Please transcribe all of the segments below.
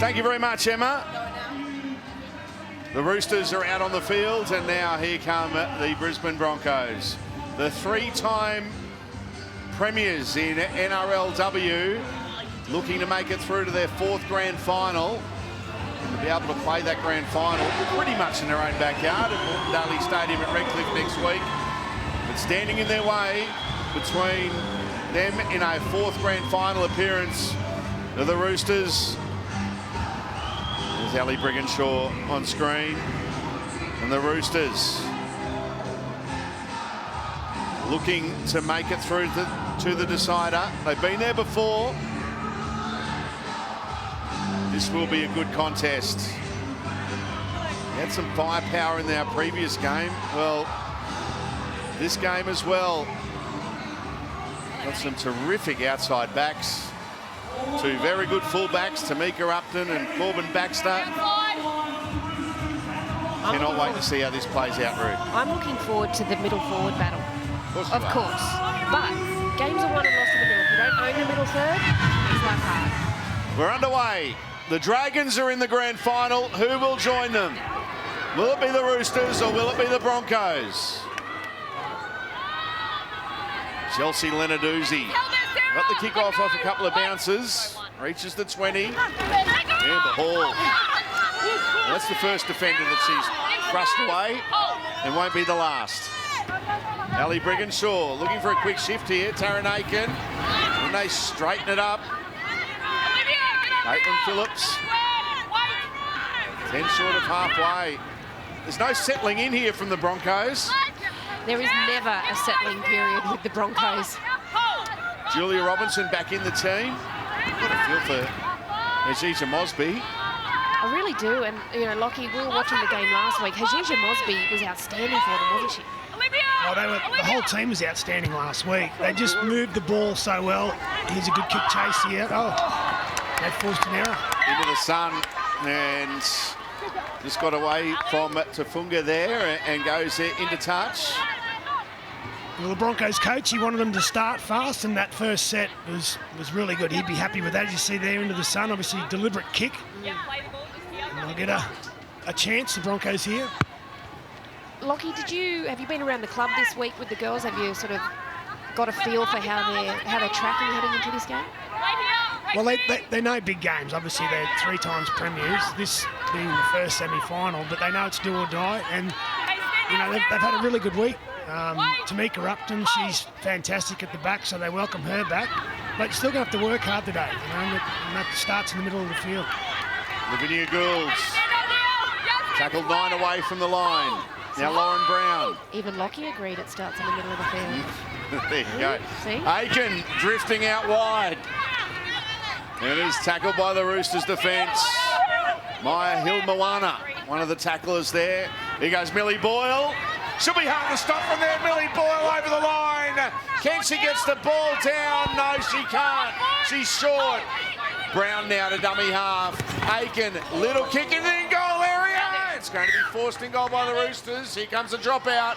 Thank you very much, Emma. The Roosters are out on the field, and now here come the Brisbane Broncos. The three-time premiers in NRLW, looking to make it through to their fourth grand final. To be able to play that grand final pretty much in their own backyard at Moreton Daly Stadium at Redcliffe next week. But standing in their way between them in a fourth grand final appearance of the Roosters. There's Ali Brigginshaw on screen. And the Roosters looking to make it through to the decider. They've been there before. This will be a good contest. They had some firepower in their previous game. Well, this game as well. Got some terrific outside backs. Two very good fullbacks, Tamika Upton and Corbin Baxter. Cannot wait to see how this plays out, Ruth. I'm looking forward to the middle forward battle. Of course. But games are won and lost in the middle. If you don't own the middle third, it's like hard. We're underway. The Dragons are in the grand final. Who will join them? Will it be the Roosters or will it be the Broncos? Chelsea Lenarduzzi got the kick-off off a couple of bounces. Reaches the 20. And the Hall. That's the first defender that she's thrust away and won't be the last. Ali Brigginshaw looking for a quick shift here. Taryn Aiken. And they straighten it up. Caitlin Phillips. 10 short of halfway. There's no settling in here from the Broncos. There is never a settling period with the Broncos. Julia Robinson back in the team. What a feel for Hajija Mosby. I really do, and you know, Lockie, we were watching the game last week. Hajija Mosby was outstanding for them, wasn't she? Oh, the whole team was outstanding last week. They just moved the ball so well. Here's a good kick chase here. Oh, they forced an error. Into the sun, and just got away from Tafunga there and goes into touch. Well, the Broncos coach, he wanted them to start fast, and that first set was really good. He'd be happy with that. As you see there into the sun, obviously deliberate kick. And they'll get a chance, the Broncos here. Lockie, have you been around the club this week with the girls? Have you sort of got a feel for how they're tracking heading into this game? Well, they know big games. Obviously, they're 3 times premiers, this being the first semi-final, but they know it's do or die, and you know they've had a really good week. Tamika Upton, she's fantastic at the back, so they welcome her back. But you're still going to have to work hard today, you know, and that starts in the middle of the field. Lavinia Goulds tackled 9 away from the line. Now Lauren Brown. Even Lockie agreed it starts in the middle of the field. There you go. See? Aiken drifting out wide. It is tackled by the Roosters defence. Maya Hill-Moana, one of the tacklers there. Here goes Millie Boyle. She'll be hard to stop from there. Millie Boyle over the line. Can she get the ball down? No, she can't. She's short. Brown now to dummy half. Aiken, little kick in the goal area. It's going to be forced in goal by the Roosters. Here comes a dropout.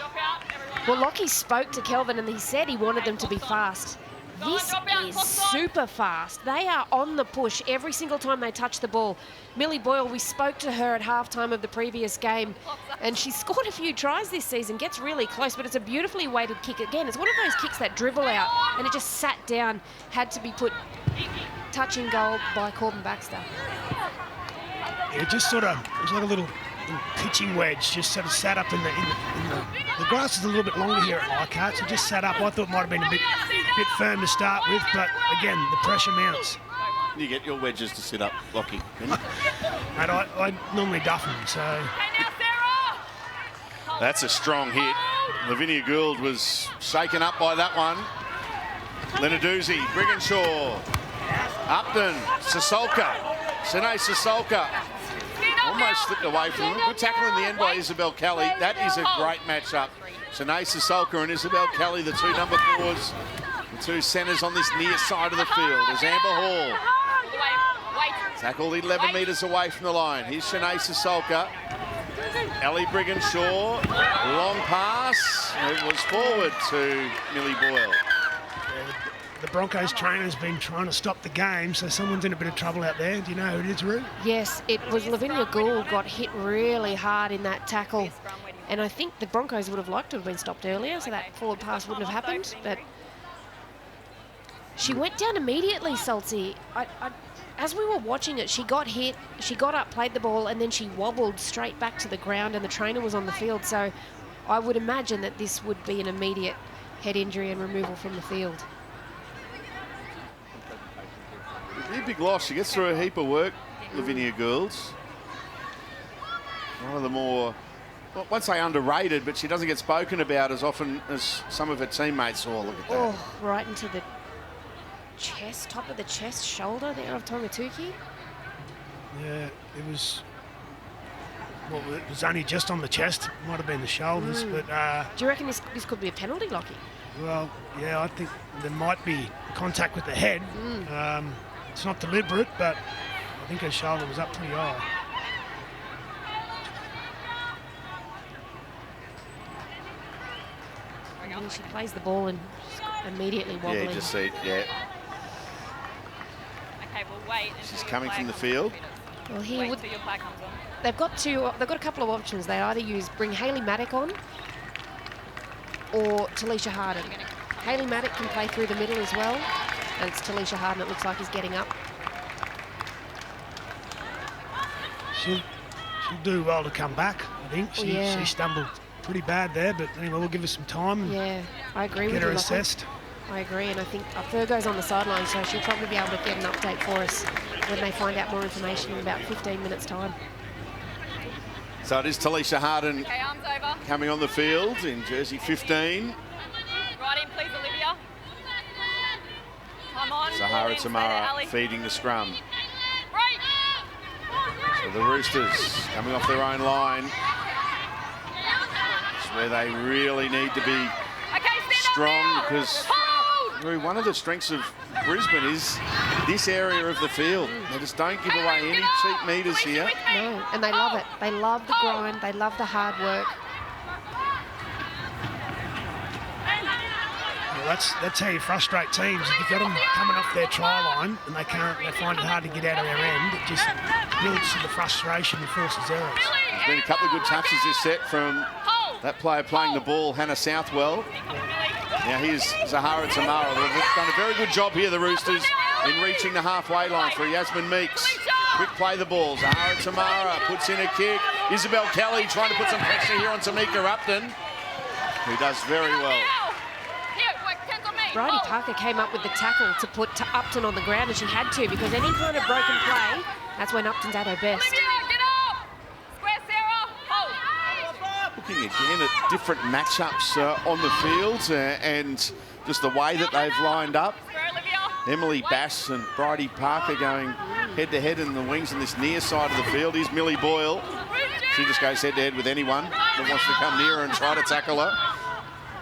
Well, Lockie spoke to Kelvin and he said he wanted them to be fast. This is super fast. They are on the push every single time they touch the ball. Millie Boyle, we spoke to her at halftime of the previous game, and she's scored a few tries this season, gets really close, but it's a beautifully weighted kick. Again, it's one of those kicks that dribble out, and it just sat down, had to be put touching goal by Corbin Baxter. It just sort of, it was like a little pitching wedge, just sort of sat up in the grass is a little bit longer here at Leichhardt, so just sat up. I thought it might have been a bit firm to start with, but again, the pressure mounts. You get your wedges to sit up, Lockie. And I normally duff them, so. That's a strong hit. Lavinia Gould was shaken up by that one. Lenarduzzi, Brigginshaw, Upton, Sasolka, Shanae Sasolka. Almost slipped away from him. Good tackle in the end by Isabel Kelly. That is a great matchup. Shanae Sasolka and Isabel Kelly, the 2 number 4s, the 2 centres on this near side of the field. There's Amber Hall. Tackled 11 metres away from the line. Here's Shanae Sasolka. Ellie Brigginshaw. Long pass. It was forward to Millie Boyle. the Broncos trainer's been trying to stop the game, so someone's in a bit of trouble out there. Do you know who it is, Roo? Yes, it was Lavinia Gould got hit really hard in that tackle. And I think the Broncos would have liked to have been stopped earlier, so that forward pass wouldn't have happened. But she went down immediately, Salty. As we were watching it, she got hit, she got up, played the ball, and then she wobbled straight back to the ground, and the trainer was on the field. So I would imagine that this would be an immediate head injury and removal from the field. A big loss. She gets through a heap of work, Lavinia Goulds. One of the more, well, I won't say underrated, but she doesn't get spoken about as often as some of her teammates. Oh, look at that. Oh, right into the chest, top of the chest, shoulder there of Tongatuki. Yeah, it was. Well, it was only just on the chest. Might have been the shoulders, but. Do you reckon this could be a penalty, Lockie? Well, yeah, I think there might be contact with the head. It's not deliberate, but I think her shoulder was up pretty high. And then she plays the ball and immediately wobbling. Yeah, you just see it, yeah. Okay, we'll wait. She's coming from the field. Well, Wait until your flag comes on. they've got a couple of options. They either bring Hayley Maddock on or Talisha Harden. Hayley Maddock can play through the middle as well, and it's Talisha Harden that looks like he's getting up. She'll do well to come back, I think. She stumbled pretty bad there, but anyway, we'll give her some time and Yeah, I agree with get you. her Lachlan. assessed. I agree, and I think Fergo's on the sideline, so she'll probably be able to get an update for us when they find out more information in about 15 minutes' time. So it is Talisha Harden Okay, arms over. coming on the field in jersey 15. Right in, please, Olivia. Come on. Zahara ball in, stay there, Tamara Ali. feeding the scrum. Break. So the Roosters coming off their own line. It's where they really need to be Okay, stand strong, up now. because Hold. one of the strengths of Brisbane is this area of the field. They just don't give away any cheap meters here. No, and they love it. They love the grind. They love the hard work. Well, that's how you frustrate teams. If you've got them coming off their try line and they find it hard to get out of their end, it just builds to the frustration and forces errors. There's been a couple of good touches this set from that player playing the ball, Hannah Southwell. Now here's Zahara Tamara. They've done a very good job here, the Roosters, in reaching the halfway line for Yasmin Meeks. Quick play the ball. Zahara Tamara puts in a kick. Isabel Kelly trying to put some pressure here on Tamika Upton, who does very well. Bridie Parker came up with the tackle to put Upton on the ground, and she had to, because any kind of broken play, that's when Upton's at her best. Looking again at different matchups on the field and just the way that they've lined up. Emily Bass and Bridie Parker going head-to-head in the wings on this near side of the field. Here's Millie Boyle. She just goes head-to-head with anyone that wants to come near her and try to tackle her.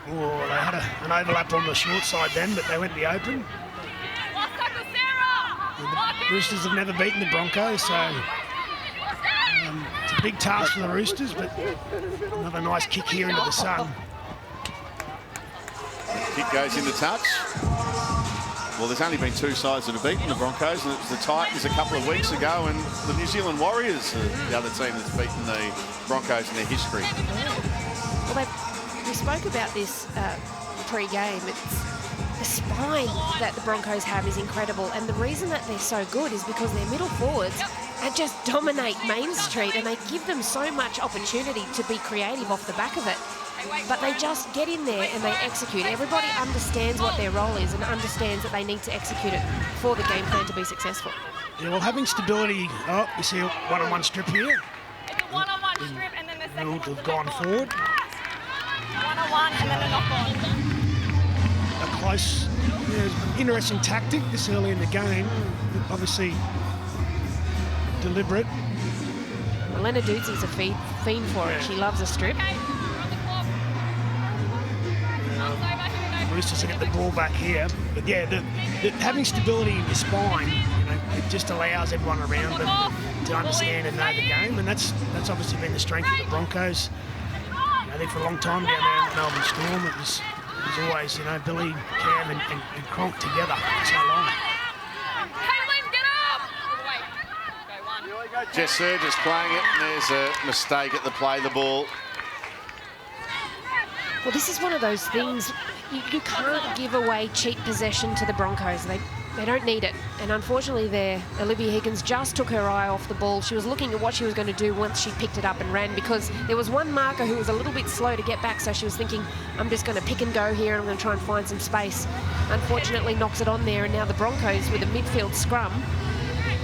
Oh, they had an overlap on the short side then, but they went the open. The Roosters have never beaten the Broncos, so it's a big task for the Roosters, but another nice kick here into the sun. Kick goes into touch. Well, there's only been two sides that have beaten the Broncos, and it was the Titans a couple of weeks ago, and the New Zealand Warriors are the other team that's beaten the Broncos in their history. Well, we spoke about this pre-game. The spine that the Broncos have is incredible, and the reason that they're so good is because their middle forwards just dominate Main Street, and they give them so much opportunity to be creative off the back of it. But they just get in there and they execute. Everybody understands what their role is and understands that they need to execute it for the game plan to be successful. Yeah, well, having stability. Oh, you see a one-on-one strip here. It's a one-on-one strip, and then the second Ruled to one's have a gone knock-on. forward. One-on-one, and then a knock-on. A close, interesting tactic this early in the game. Obviously deliberate. Well, Lena Dootsey's a fiend for it. She loves a strip. Okay, we're on the clock. Arms over, here we go. Roosters to get the ball back here. But yeah, having stability in your spine, it just allows everyone around them to understand and know the game, and that's obviously been the strength of the Broncos. I think for a long time down there in the Melbourne Storm, it was It was always, you know, Billy, Cam and Cronk together for so long. Jess Surges playing it, and there's a mistake at the play the ball. Well, this is one of those things, you can't give away cheap possession to the Broncos. They don't need it. And unfortunately there, Olivia Higgins just took her eye off the ball. She was looking at what she was going to do once she picked it up and ran, because there was one marker who was a little bit slow to get back, so she was thinking, I'm just going to pick and go here and I'm going to try and find some space. Unfortunately knocks it on there, and now the Broncos with a midfield scrum.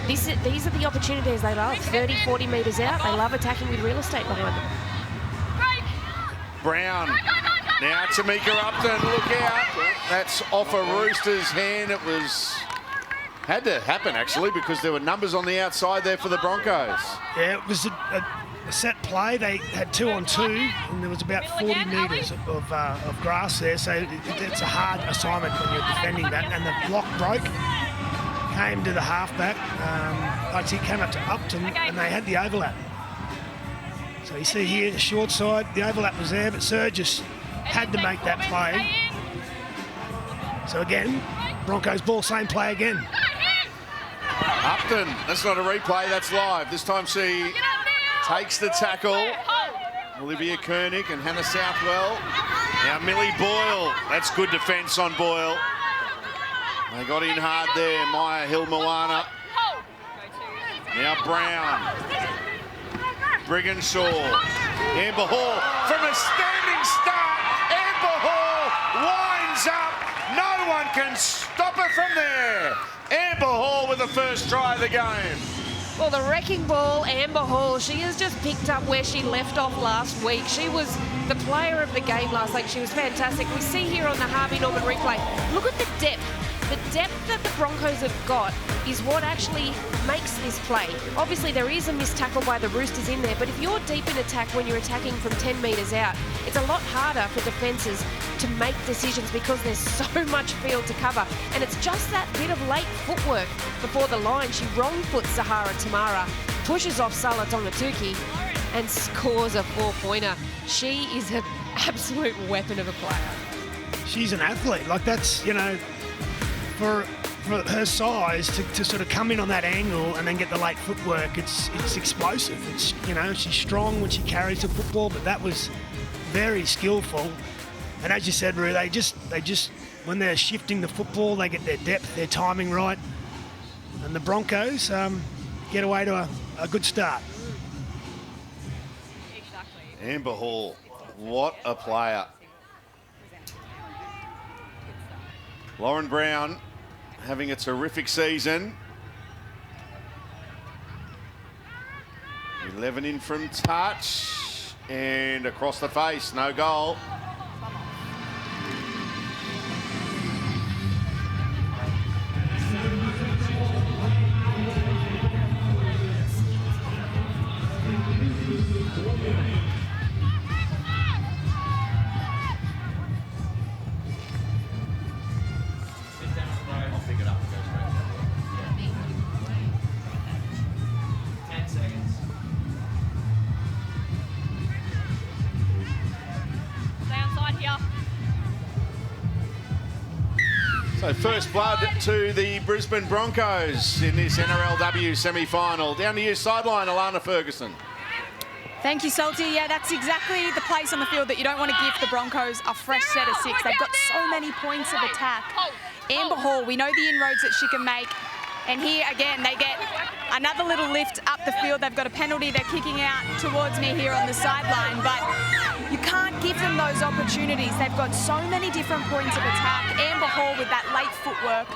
These are the opportunities they love. 30, 40 metres out, they love attacking with real estate behind them. Brown, now Tamika Upton, look out. That's off a Roosters' hand. It had to happen actually, because there were numbers on the outside there for the Broncos. Yeah, it was a set play. They had 2-on-2, and there was about 40 metres of grass there, so it's a hard assignment when you're defending that. And the block broke, came to the halfback. IT came up to Upton, and they had the overlap. So you see here, the short side, the overlap was there, but Surges had to make that play. So again, Broncos ball, same play again. Upton, that's not a replay, that's live. This time she takes the tackle. Olivia Koenig and Hannah Southwell. Now Millie Boyle, that's good defence on Boyle. They got in hard there, Maya Hill-Moana. Now Brown. Brigginshaw. Amber Hall from a standing start. Amber Hall winds up. No one can stop her from there. Amber Hall with the first try of the game. Well, the wrecking ball, Amber Hall, she has just picked up where she left off last week. She was the player of the game last week. She was fantastic. We see here on the Harvey Norman replay, look at the depth. The depth that the Broncos have got is what actually makes this play. Obviously, there is a missed tackle by the Roosters in there, but if you're deep in attack when you're attacking from 10 metres out, it's a lot harder for defences to make decisions because there's so much field to cover. And it's just that bit of late footwork before the line. She wrong-foots Sahara Tamara, pushes off Sala Tongatuki, and scores a 4-pointer. She is an absolute weapon of a player. She's an athlete. Like, that's, you know, for her size to sort of come in on that angle and then get the late footwork, it's explosive. It's, you know, she's strong when she carries the football, but that was very skillful. And as you said, Roo, they just when they're shifting the football, they get their depth, their timing right, and the Broncos get away to a good start. Amber Hall, what a player. Lauren Brown having a terrific season. 11 in from touch and across the face, no goal. So first blood to the Brisbane Broncos in this NRLW semi-final. Down to you, sideline, Alana Ferguson. Thank you, Salty. Yeah, that's exactly the place on the field that you don't want to give the Broncos a fresh set of six. They've got so many points of attack. Amber Hall, we know the inroads that she can make. And here, again, they get another little lift up the field. They've got a penalty. They're kicking out towards me here on the sideline. But you can't give them those opportunities. They've got so many different points of attack. Amber Hall with that late footwork,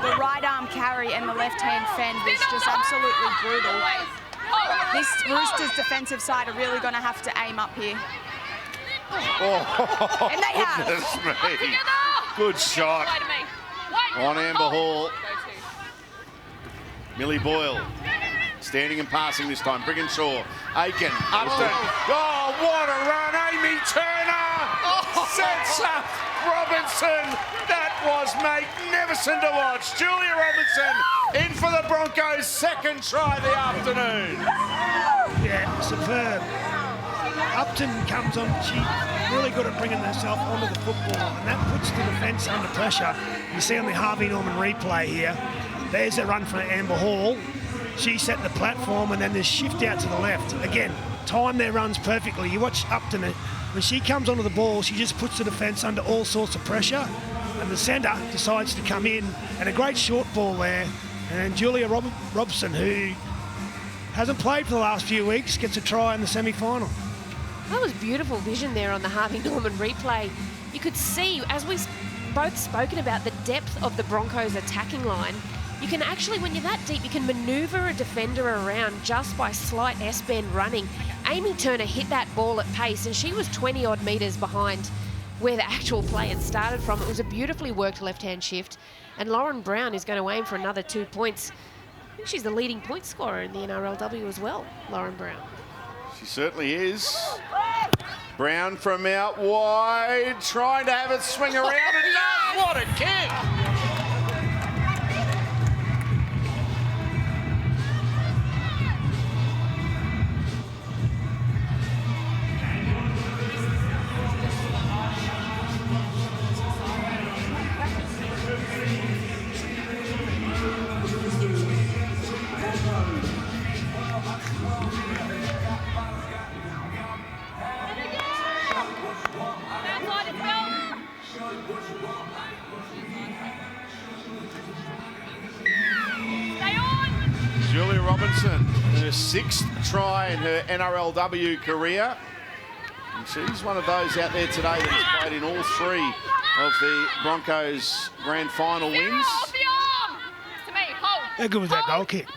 the right arm carry and the left hand fend was just absolutely brutal. This Roosters defensive side are really going to have to aim up here. Oh, and they have. Goodness me. Good shot on Amber Hall. Millie Boyle, standing and passing this time. Brigginshaw, Aiken, Upton. Oh, what a run. Amy Turner sets up Robinson. That was magnificent to watch. Julia Robinson in for the Broncos' second try of the afternoon. Yeah, superb. Upton comes on, she's really good at bringing herself onto the football, and that puts the defence under pressure. You see on the Harvey Norman replay here, there's a run for Amber Hall. She set the platform, and then there's shift out to the left. Again, time their runs perfectly. You watch Upton, when she comes onto the ball, she just puts the defence under all sorts of pressure, and the centre decides to come in, and a great short ball there. And Julia Robson, who hasn't played for the last few weeks, gets a try in the semi-final. That was beautiful vision there on the Harvey Norman replay. You could see, as we've both spoken about, the depth of the Broncos' attacking line. You can actually, when you're that deep, you can manoeuvre a defender around just by slight S-bend running. Amy Turner hit that ball at pace, and she was 20-odd metres behind where the actual play had started from. It was a beautifully worked left-hand shift. And Lauren Brown is going to aim for another 2 points. I think she's the leading point scorer in the NRLW as well, Lauren Brown. She certainly is. Brown from out wide, trying to have it swing around, and does. What a kick! Julia Robinson, her 6th try in her NRLW career. And she's one of those out there today that has played in all 3 of the Broncos' grand final wins. How good was that goal kick?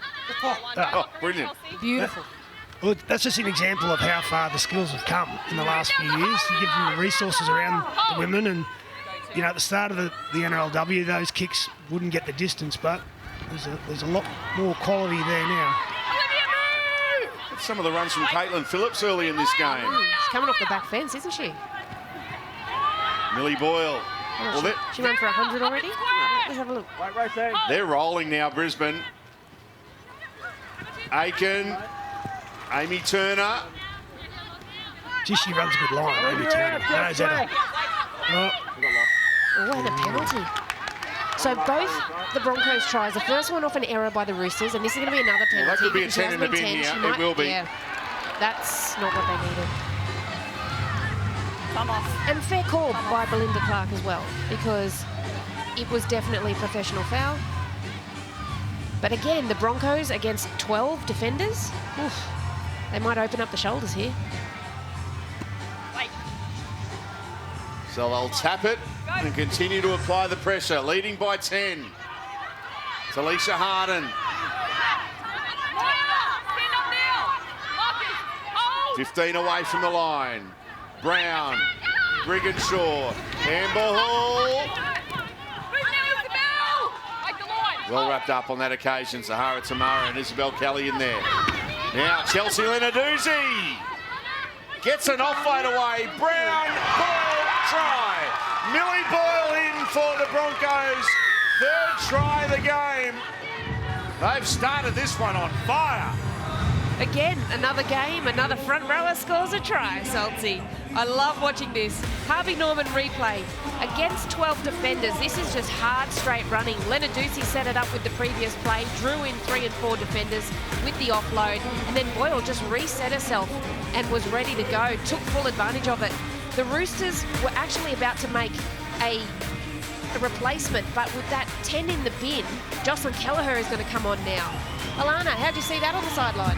Oh, brilliant. Beautiful. Well, that's just an example of how far the skills have come in the last few years. You give them the resources around the women, and you know, at the start of the NRLW, those kicks wouldn't get the distance, but there's a lot more quality there now. Some of the runs from Caitlin Phillips early in this game. She's coming off the back fence, isn't she? Millie Boyle. Well, she ran for 100 already? Let's have a look. they're rolling now, Brisbane. Aiken, Amy Turner. Gee, she runs a good line, Amy Turner. Knows how to- Oh, and a penalty. So both the Broncos tries, the first one off an error by the Roosters, and this is going to be another penalty. Well, that could be a because 10 in the bin 2010, here. she It might- will be. Yeah, that's not what they needed. Come off. And fair call by Belinda Clark as well, because it was definitely a professional foul. But again, the Broncos against 12 defenders, oof, they might open up the shoulders here. So they'll tap it and continue to apply the pressure, leading by 10. It's Alicia Harden. 15 away from the line. Brown, Brigginshaw, Amber Hall. Well wrapped up on that occasion. Sahara Tamara and Isabel Kelly in there. Now Chelsea Lenarduzzi gets an offload away. Brown, Boyle, try. Millie Boyle in for the Broncos. 3rd try of the game. They've started this one on fire. Again, another game, another front rower scores a try, Salty. I love watching this. Harvey Norman replay against 12 defenders. This is just hard, straight running. Lenarduzzi set it up with the previous play, drew in 3 and 4 defenders with the offload, and then Boyle just reset herself and was ready to go, took full advantage of it. The Roosters were actually about to make a replacement, but with that 10 in the bin, Jocelyn Kelleher is going to come on now. Alana, how'd you see that on the sideline?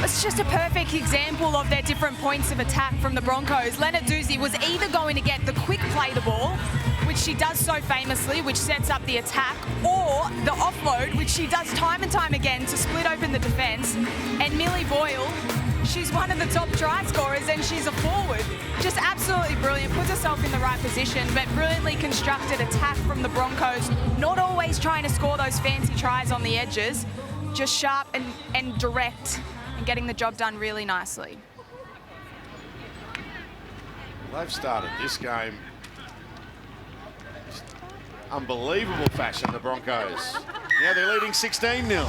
It's just a perfect example of their different points of attack from the Broncos. Lenarduzzi was either going to get the quick play the ball, which she does so famously, which sets up the attack, or the offload, which she does time and time again to split open the defence. And Millie Boyle, she's one of the top try scorers, and she's a forward. Just absolutely brilliant, puts herself in the right position, but brilliantly constructed attack from the Broncos, not always trying to score those fancy tries on the edges, just sharp and direct and getting the job done really nicely. They've started this game just unbelievable fashion, the Broncos. Now they're leading 16-0.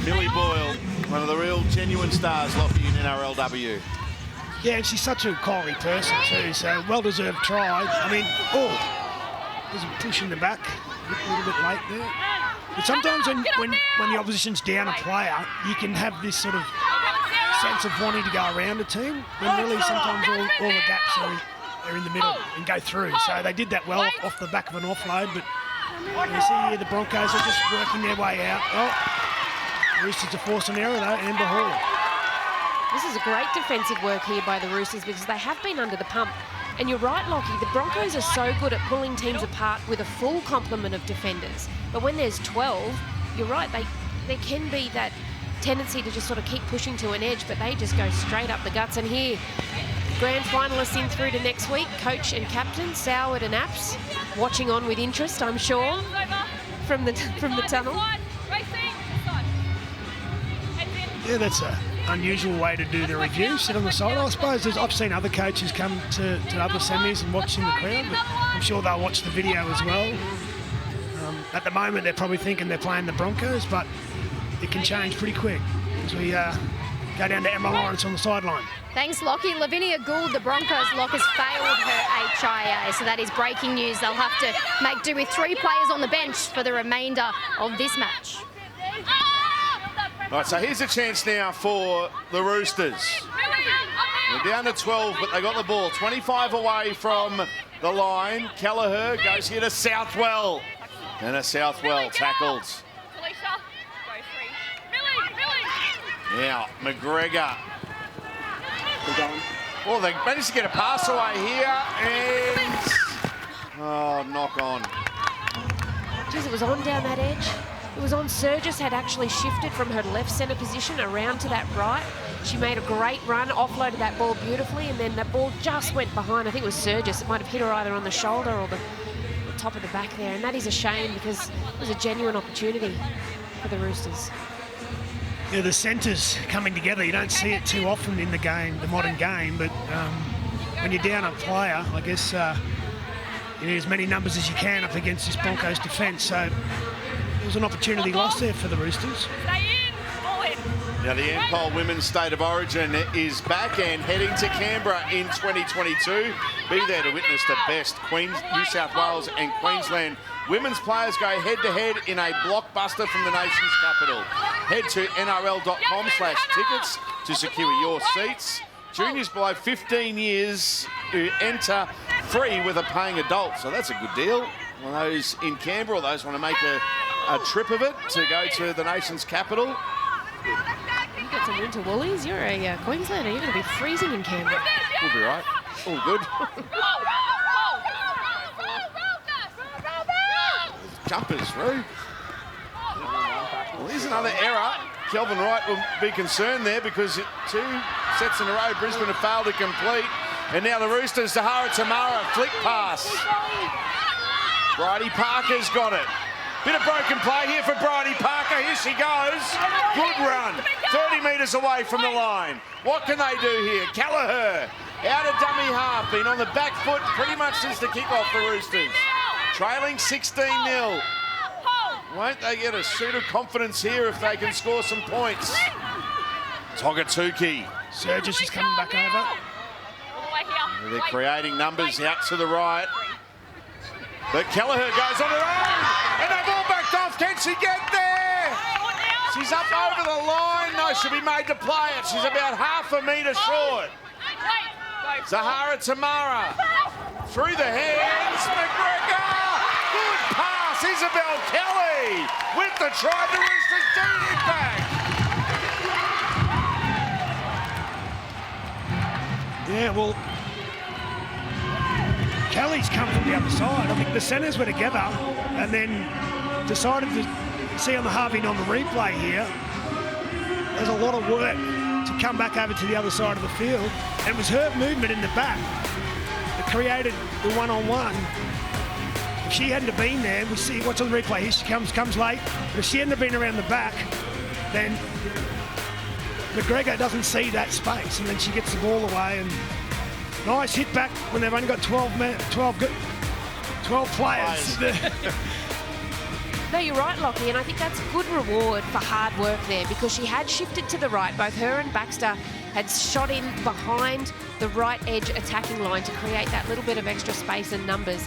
Millie Boyle, one of the real genuine stars, Lockie, in NRLW. Yeah, and she's such a quality person too, so well-deserved try. I mean, there's a push in the back, a little bit late there. But sometimes when the opposition's down a player, you can have this sort of sense of wanting to go around a team, when really sometimes all the gaps are in the middle and go through. So they did that well off the back of an offload, but you see here the Broncos are just working their way out. Oh, Roosters are forcing an error though, Amber Hall. This is a great defensive work here by the Roosters because they have been under the pump. And you're right, Lockie, the Broncos are so good at pulling teams apart with a full complement of defenders. But when there's 12, you're right, there can be that tendency to just sort of keep pushing to an edge, but they just go straight up the guts. And here, grand finalists in through to next week, coach and captain, Soward and Apps, watching on with interest, I'm sure, from the tunnel. Yeah, that's an unusual way to do the review, sit on the side. I suppose I've seen other coaches come to other semis and watch in the crowd, but I'm sure they'll watch the video as well. At the moment, they're probably thinking they're playing the Broncos, but it can change pretty quick as we go down to Emma Lawrence on the sideline. Thanks, Lockie. Lavinia Gould, the Broncos lock, has failed her HIA, so that is breaking news. They'll have to make do with 3 players on the bench for the remainder of this match. Right, so here's a chance now for the Roosters. They're down to 12, but they got the ball 25 away from the line. Kelleher goes here to Southwell. And a Southwell tackled. Now, McGregor. Well, they managed to get a pass away here, and... oh, knock on. Jeez, it was on down that edge. It was on. Surgis had actually shifted from her left centre position around to that right. She made a great run, offloaded that ball beautifully, and then that ball just went behind. I think it was Surgis. It might have hit her either on the shoulder or the top of the back there, and that is a shame because it was a genuine opportunity for the Roosters. Yeah, the centres coming together, you don't see it too often in the game, the modern game, but when you're down a player, I guess you need as many numbers as you can up against this Broncos defence, so it was an opportunity lost there for the Roosters. Now the Ampol Women's State of Origin is back and heading to Canberra in 2022. Be there to witness the best New South Wales and Queensland women's players go head-to-head in a blockbuster from the nation's capital. Head to nrl.com/tickets to secure your seats. Juniors below 15 years who enter free with a paying adult, so that's a good deal. Well, those in Canberra, those want to make a trip of it to go to the nation's capital. You got some winter woolies. You're a Queenslander. You're going to be freezing in Canberra. We'll be right. All good. Jumpers through. Well, here's another error. Kelvin Wright will be concerned there because 2 sets in a row Brisbane have failed to complete. And now the Roosters, Sahara Tamara, flick pass. Bridie Parker's got it. Bit of broken play here for Bridie Parker. Here she goes. Good run. 30 metres away from the line. What can they do here? Kelleher out of dummy half. Been on the back foot pretty much since the kick-off for Roosters. Trailing 16-0. Won't they get a suit of confidence here if they can score some points? Togatuki. Surgis is coming back over. They're creating numbers out to the right. But Kelleher goes on her own. And they've all backed off. Can she get there? She's up over the line. No, she'll be made to play it. She's about half a metre short. Sahara Tamara. Through the hands. McGregor. Good pass. Isabel Kelly with the try. The Roosters do it back. Yeah, well, Kelly's come from the other side. I think the centres were together and then decided to see on the halving on the replay here. There's a lot of work to come back over to the other side of the field. And it was her movement in the back that created the one-on-one. If she hadn't have been there, we see what's on the replay. Here she comes late. But if she hadn't have been around the back, then McGregor doesn't see that space, and then she gets the ball away. And nice hit back when they've only got 12 players. No, you're right, Lockie, and I think that's a good reward for hard work there because she had shifted to the right. Both her and Baxter had shot in behind the right edge attacking line to create that little bit of extra space and numbers.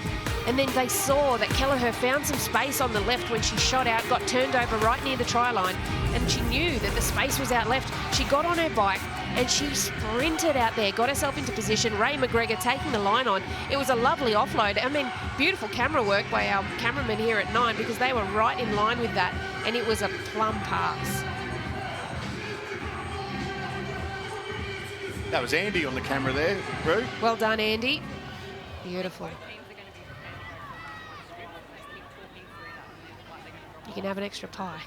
And then they saw that Kelleher found some space on the left when she shot out, got turned over right near the try line, and she knew that the space was out left. She got on her bike and she sprinted out there, got herself into position. Ray McGregor taking the line on. It was a lovely offload. I mean, beautiful camera work by our cameraman here at 9 because they were right in line with that, and it was a plum pass. That was Andy on the camera there, Roo. Well done, Andy. Beautiful. You can have an extra pie.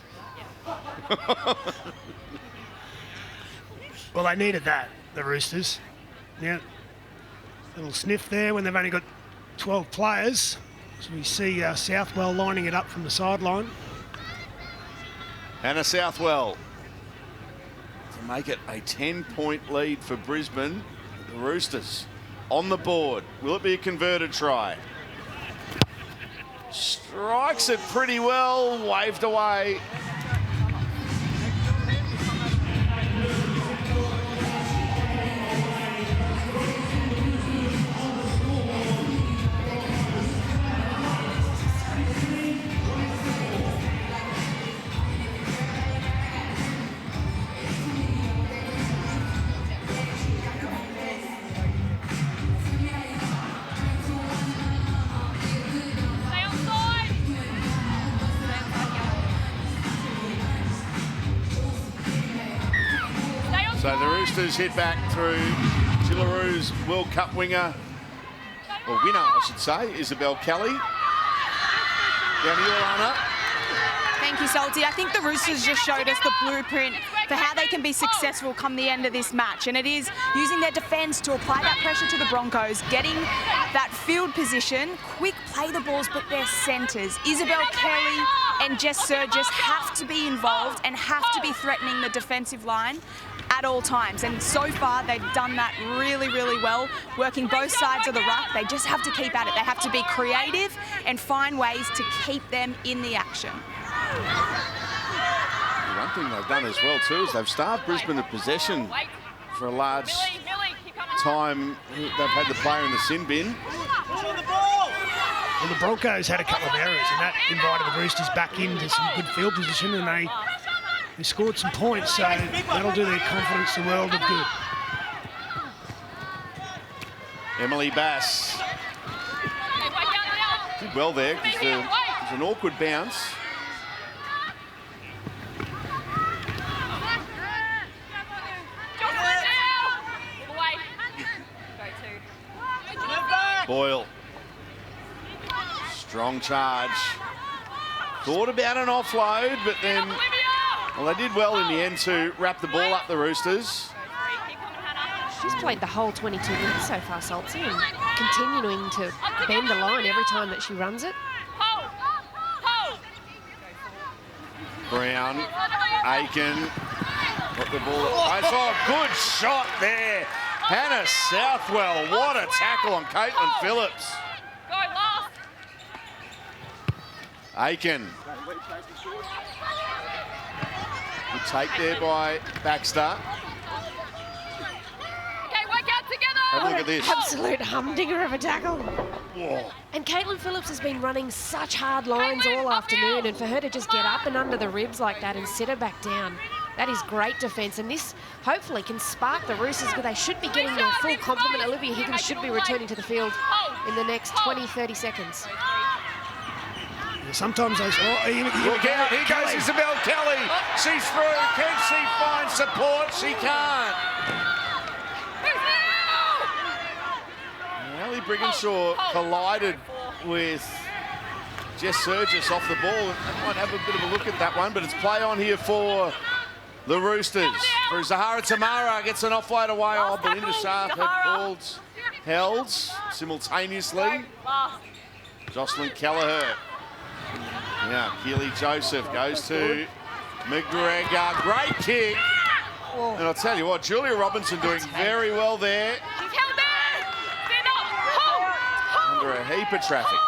Well, they needed that, the Roosters. Yeah, little sniff there when they've only got 12 players. So we see Southwell lining it up from the sideline. Hannah Southwell to make it a 10-point lead for Brisbane. The Roosters on the board. Will it be a converted try? Strikes it pretty well, waved away. So the Roosters head back through Chillaru's World Cup winner, or winner, I should say, Isabel Kelly. Down to you, Alana. Thank you, Salty. I think the Roosters just showed us the blueprint for how they can be successful come the end of this match, and it is using their defence to apply that pressure to the Broncos, getting that field position, quick play the balls, but their centres. Isabel Kelly and Jess Surgis have to be involved and have to be threatening the defensive line at all times, and so far they've done that really, really well, working both sides of the ruck. They just have to keep at it. They have to be creative and find ways to keep them in the action. One thing they've done as well too is they've starved Brisbane of possession for a large time. They've had the player in the sin bin. Well, the Broncos had a couple of errors, and that invited the Roosters back into some good field position, and they scored some points, so that'll do their confidence a world of good. Emily Bass did well there because it was an awkward bounce. Boyle. Strong charge. Thought about an offload, but then, well, they did well in the end to wrap the ball up, the Roosters. She's played the whole 22 minutes so far, Salty, and continuing to bend the line every time that she runs it. Brown, Aiken, got the ball. I saw a good shot there. Hannah Southwell, what a tackle on Caitlin Phillips. Aiken. Good take there by Baxter. Have a look at this. Absolute humdinger of a tackle. Whoa. And Caitlin Phillips has been running such hard lines all afternoon, and for her to just get up and under the ribs like that and sit her back down, that is great defence, and this hopefully can spark the Roosters because they should be getting their full complement. Olivia Higgins should be returning to the field in the next 20-30 seconds. Yeah, sometimes those... Oh, here goes Isabel Kelly. She's through. Can she find support? She can't. Ellie Brigginshaw collided with Jess Surgis off the ball. I might have a bit of a look at that one, but it's play on here for the Roosters. For Zahara Tamara gets an offload away. Oh, Belinda Sharp had held simultaneously. Jocelyn Kelleher. Now, Keely Joseph goes to McGregor. Great kick. And I'll tell you what, Julia Robinson doing very well there. Under a heap of traffic.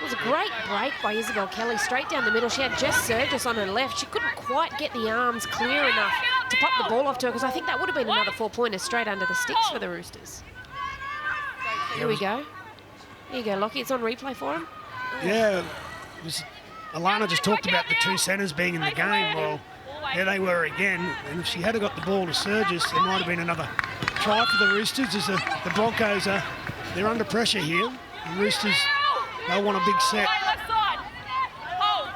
was a great break by Isabel Kelly, straight down the middle. She had Jess Surgis on her left. She couldn't quite get the arms clear enough to pop the ball off to her, because I think that would have been another 4-pointer straight under the sticks for the Roosters. Here we go. Here you go, Lockie. It's on replay for him. Yeah, Alana just talked about the two centres being in the game. Well, there they were again. And if she had got the ball to Surgis, there might have been another try for the Roosters, as the Broncos they're under pressure here. The Roosters, they'll want a big set. Well,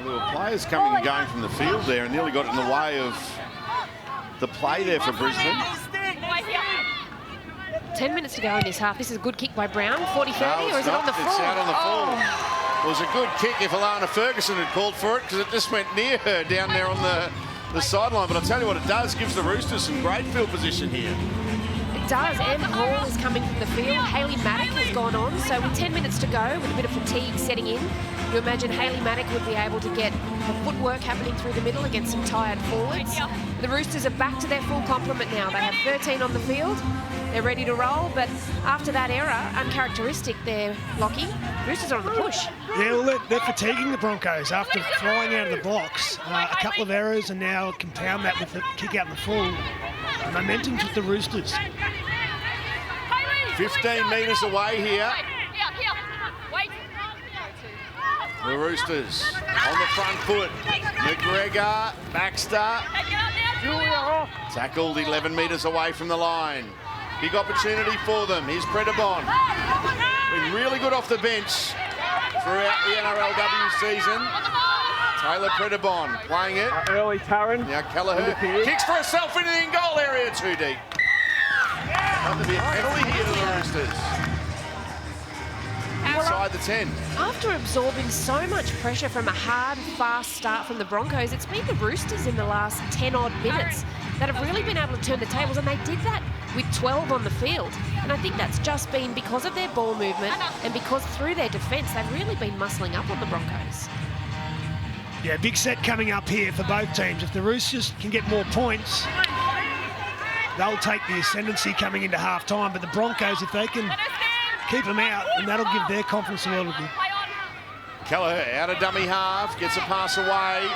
there were players coming and going from the field there and nearly got in the way of the play there for Brisbane. 10 minutes to go in this half. This is a good kick by Brown. 40-30, No, or is it on the full? It's out on the full. It was a good kick if Alana Ferguson had called for it, because it just went near her down there on the sideline. But I'll tell you what it does, gives the Roosters some great field position here. It does. Amber Hall is coming from the field. Hayley Maddock has gone on. So with 10 minutes to go, with a bit of fatigue setting in, you imagine Hayley Maddock would be able to get the footwork happening through the middle against some tired forwards. The Roosters are back to their full complement now. They have 13 on the field. They're ready to roll, but after that error, uncharacteristic there, Lockie, Roosters are on the push. Yeah, well, they're fatiguing the Broncos after flying out of the blocks. A couple of errors, and now compound that with the kick out in the full. Momentum's with the Roosters. 15 metres away here. The Roosters on the front foot. McGregor, Baxter. Tackled 11 metres away from the line. Big opportunity for them. Here's Predabon. Been really good off the bench throughout the NRLW season. Taylor Predabon playing it. Early Taryn. Now Kelleher kicks for herself into the in-goal area, too deep. Going to be a penalty here to the Roosters. Inside the 10. After absorbing so much pressure from a hard, fast start from the Broncos, it's been the Roosters in the last 10-odd minutes that have really been able to turn the tables, and they did that with 12 on the field. And I think that's just been because of their ball movement and because through their defence, they've really been muscling up on the Broncos. Yeah, big set coming up here for both teams. If the Roosters can get more points, they'll take the ascendancy coming into half-time. But the Broncos, if they can keep them out, and that'll give their confidence a little bit. Kelleher out of dummy half, gets a pass away.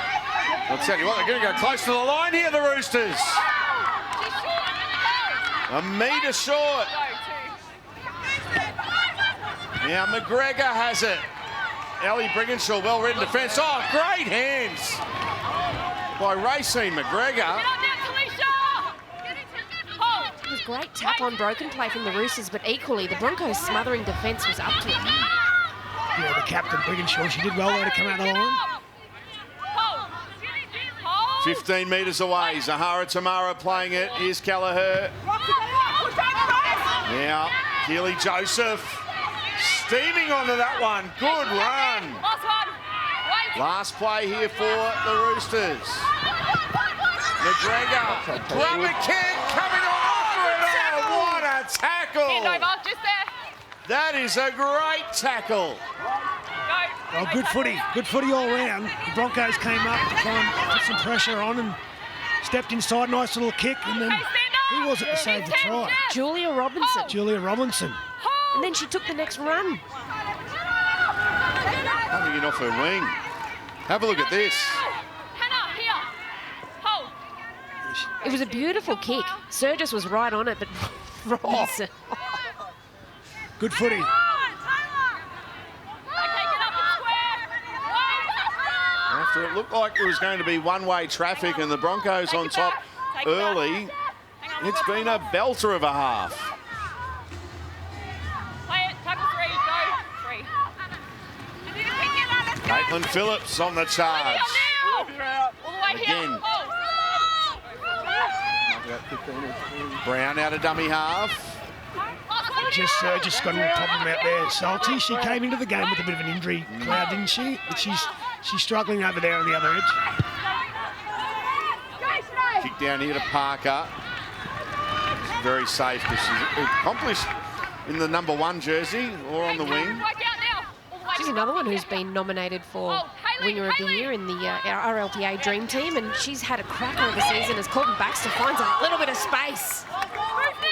I'll tell you what, they're going to go close to the line here, the Roosters. A metre short. Now McGregor has it. Ellie Brigginshaw, well-read defence. Oh, great hands by Racine McGregor. It was great tap on broken play from the Roosters, but equally the Broncos' smothering defence was up to it. Yeah, the captain, Brigginshaw, she did well there to come out of the line. 15 metres away, Zahara Tamara playing it. Here's Kelleher. Now, Keely Joseph steaming onto that one. Good run. Last play here for the Roosters. McGregor, rubber kick coming off for it. Oh, what a tackle. That is a great tackle. Oh, good footy all round. The Broncos came up to try and put some pressure on and stepped inside, nice little kick, and then who was it to save the try? Julia Robinson. Julia Robinson. And then she took the next run. Coming in off her wing. Have a look at this. It was a beautiful kick. Surgis was right on it, but Robinson. Good footy. After it looked like it was going to be one-way traffic and the Broncos on top early, it's been a belter of a half. Caitlin Phillips on the charge. Again. Brown out of dummy half. Just got a little problem out there. Salty, she came into the game with a bit of an injury cloud, didn't she? But she's struggling over there on the other edge. Kick down here to Parker. She's very safe because she's accomplished in the number 1 jersey or on the wing. She's another one who's been nominated for Winger of the Year in the RLPA Dream Team, and she's had a cracker of a season as Colton Baxter finds a little bit of space.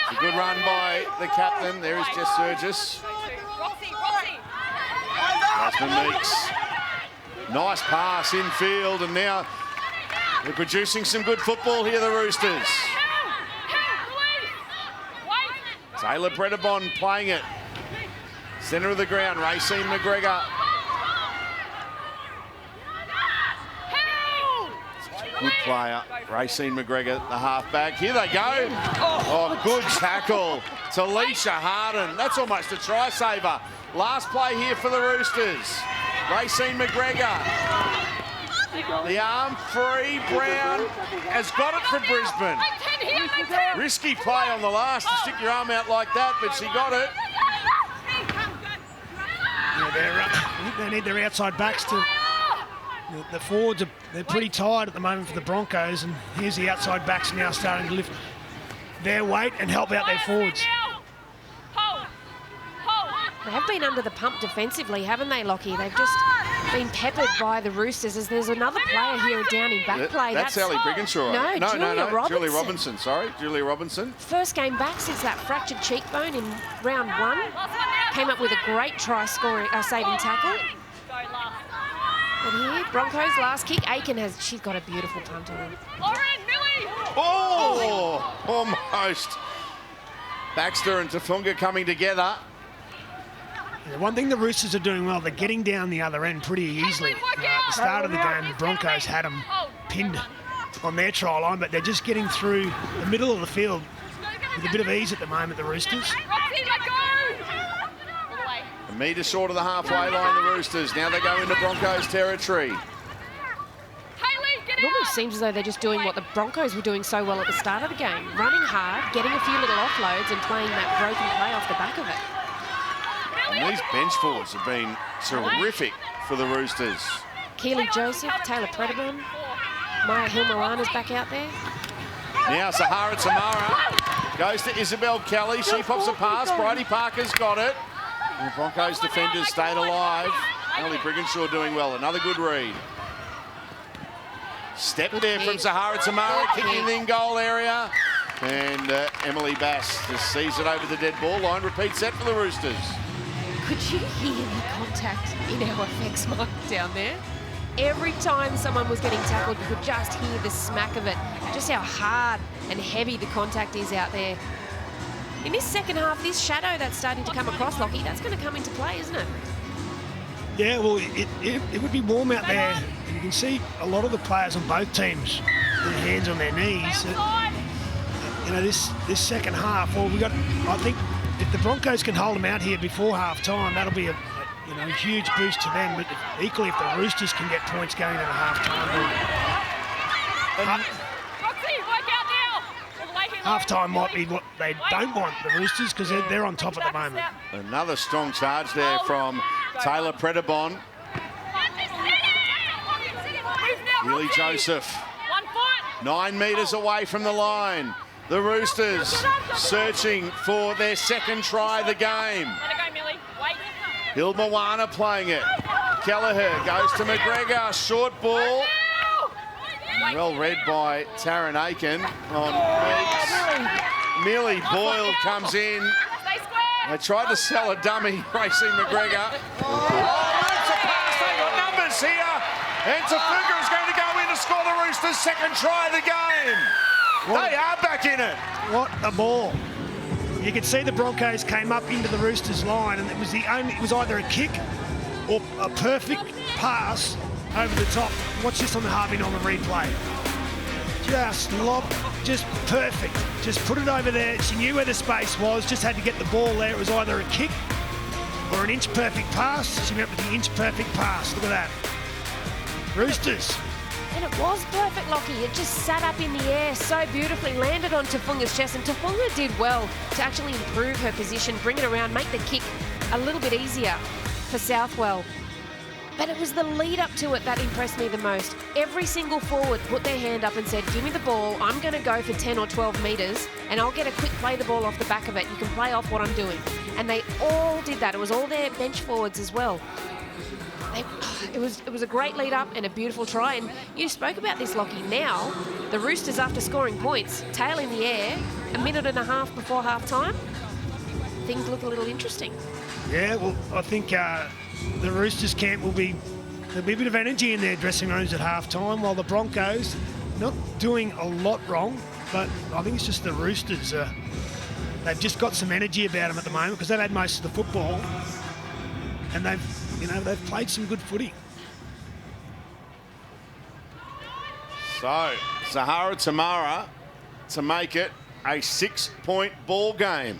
A good run by the captain. There is Jess Surgis. Jasmine Meeks. Nice pass infield, and now they're producing some good football here, the Roosters. Taylor Predabon playing it. Centre of the ground, Racine McGregor. Good player, Racine McGregor, the halfback. Here they go. Oh, good tackle to Leisha Harden. That's almost a try saver. Last play here for the Roosters. Racine McGregor. The arm free. Brown has got it for Brisbane. Risky play on the last to stick your arm out like that, but she got it. Yeah, I think they need their outside backs to... The forwards, they're pretty tired at the moment for the Broncos, and here's the outside backs now starting to lift their weight and help out their forwards. They have been under the pump defensively, haven't they, Lockie? They've just been peppered by the Roosters, as there's another player here down in back play. That's Ellie Brigginshaw. No, Julia Robinson. Julia Robinson, sorry. Julia Robinson. First game back since that fractured cheekbone in round 1. Came up with a great saving tackle. And here, Broncos last kick. She's got a beautiful punt on her. Oh, almost. Baxter and Tafunga coming together. The one thing the Roosters are doing well, they're getting down the other end pretty easily. At the start of the game, the Broncos had them pinned on their try line, but they're just getting through the middle of the field with a bit of ease at the moment, the Roosters. A metre short of the halfway line, the Roosters. Now they go into Broncos territory. It almost seems as though they're just doing what the Broncos were doing so well at the start of the game. Running hard, getting a few little offloads and playing that broken play off the back of it. And these bench forwards have been terrific for the Roosters. Keely Joseph, Taylor Predabon, Maya Hilmarana's back out there. Now Sahara Tamara goes to Isabel Kelly. She pops a pass. Bridie Parker's got it. And the Broncos defenders stayed alive. Ellie Brigginshaw doing well. Another good read. Step there from Sahara Tamara, kicking in the in-goal area. And Emily Bass just sees it over the dead ball line. Repeat set for the Roosters. Could you hear the contact in our effects mic down there? Every time someone was getting tackled, you could just hear the smack of it. Just how hard and heavy the contact is out there. In this second half, this shadow that's starting to come across, Lockie, that's going to come into play, isn't it? Yeah, well, it would be warm out there. And you can see a lot of the players on both teams with their hands on their knees. You know, this second half, well, I think if the Broncos can hold them out here before half-time, that'll be a huge boost to them. But equally, if the Roosters can get points going into half-time, half-time might be what they don't want, the Roosters, because they're on top at the moment. Another strong charge there from Taylor Predabon. Keely Joseph, 9 metres away from the line. The Roosters searching for their second try of the game. Hilmawana playing it. Kelleher goes to McGregor. Short ball. Well read by Taryn Aiken on Meeks. Millie Boyle comes in. They tried to sell a dummy, Racing McGregor. Oh, that's a pass. They got numbers here. And Tafunga is going to go in to score the Roosters' second try of the game. They are back in it. What a ball. You could see the Broncos came up into the Roosters line, and it was either a kick or a perfect pass over the top. Watch this on the Harvey Norman replay. Just perfect. Just put it over there. She knew where the space was, just had to get the ball there. It was either a kick or an inch perfect pass. She went with the inch perfect pass. Look at that. Roosters. And it was perfect, Lockie. It just sat up in the air so beautifully, landed on Tafunga's chest, and Tafunga did well to actually improve her position, bring it around, make the kick a little bit easier for Southwell. But it was the lead up to it that impressed me the most. Every single forward put their hand up and said, give me the ball, I'm going to go for 10 or 12 metres, and I'll get a quick play the ball off the back of it. You can play off what I'm doing. And they all did that. It was all their bench forwards as well. It was a great lead up and a beautiful try. And you spoke about this, Lockie. Now, the Roosters, after scoring points, tail in the air, a minute and a half before half time, things look a little interesting. Yeah, well, I think the Roosters camp there'll be a bit of energy in their dressing rooms at half-time, while the Broncos not doing a lot wrong, but I think it's just the Roosters. They've just got some energy about them at the moment because they've had most of the football, and they've played some good footy. So, Zahara Tamara to make it a 6-point ball game.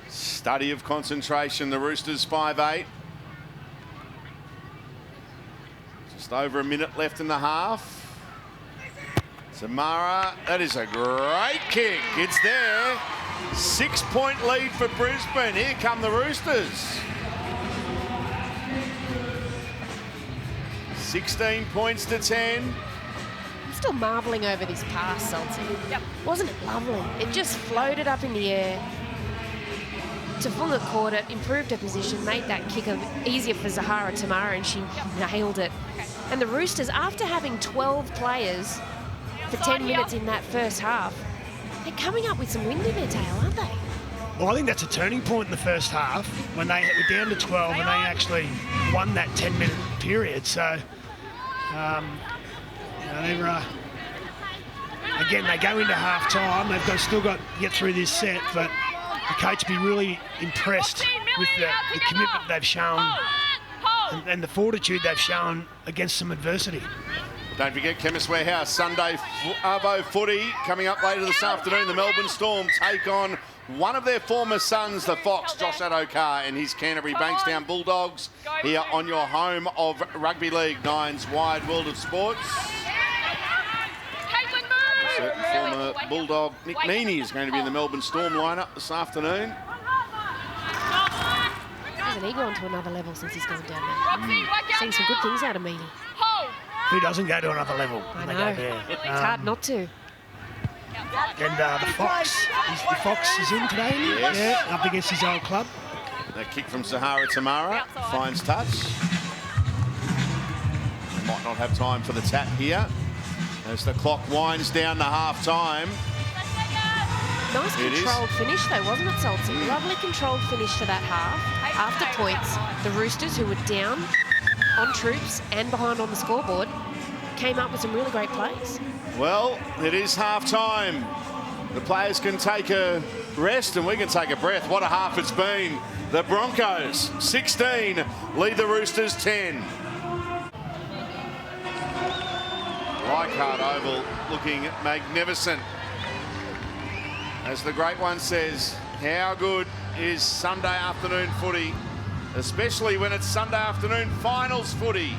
Study of concentration, the Roosters 5-8. Just over a minute left in the half. Tamara, that is a great kick. It's there. 6-point lead for Brisbane. Here come the Roosters. 16 points to 10. I'm still marvelling over this pass, Salty. Yep. Wasn't it lovely? It just floated up in the air. Tafunga caught it, improved her position, made that kick easier for Zahara Tamara, and she nailed it. And the Roosters, after having 12 players for 10 minutes in that first half, they're coming up with some wind in their tail, aren't they? Well, I think that's a turning point in the first half when they were down to 12 and they actually won that 10-minute period. So, again, they go into half-time. They've still got to get through this set, but the coach will be really impressed with the commitment they've shown and the fortitude they've shown against some adversity. Don't forget Chemist Warehouse Sunday Arvo footy coming up later this afternoon. The Melbourne Storm take on one of their former sons, the Fox, Josh Adokar, and his Canterbury Bankstown Bulldogs here on your home of Rugby League 9's Wide World of Sports. A certain former Bulldog Nick Meaney is going to be in the Melbourne Storm lineup this afternoon. Hasn't he gone to another level since he's gone down there? Seen some good things out of Meaney. Who doesn't go to another level? I know. It's hard not to. And the Fox is in today, isn't he? Yes. Yeah, up against his old club. That kick from Zahara Tamara finds touch. Might not have time for the tap here as the clock winds down to half-time. Nice controlled finish though, wasn't it, Salty? Lovely controlled finish to that half. After points, the Roosters, who were down on troops and behind on the scoreboard, came up with some really great plays. Well, it is half-time. The players can take a rest and we can take a breath. What a half it's been. The Broncos, 16, lead the Roosters 10. Leichhardt Oval looking magnificent. As the great one says, how good is Sunday afternoon footy, especially when it's Sunday afternoon finals footy.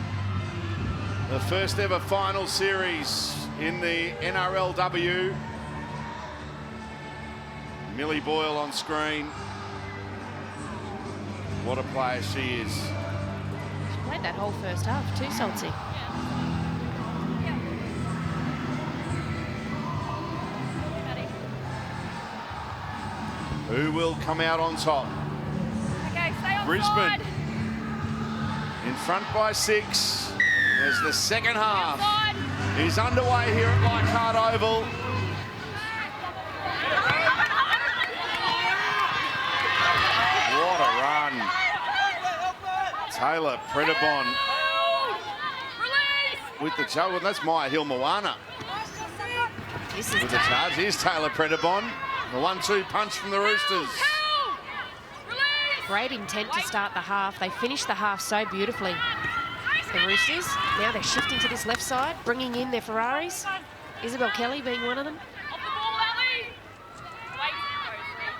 The first ever final series in the NRLW. Millie Boyle on screen. What a player she is. She played that whole first half too, Salty. Who will come out on top? Okay, stay on Brisbane side. in front by 6 as the second half Side. is underway here at Leichhardt Oval. What a run. Taylor Predabon with the charge. Well, that's Maya Hill-Moana This is with the charge. Here's Taylor Predabon. The 1-2 punch from the Roosters. great intent to start the half. They finished the half so beautifully. The Roosters, now they're shifting to this left side, bringing in their Ferraris. Isabel Kelly being one of them.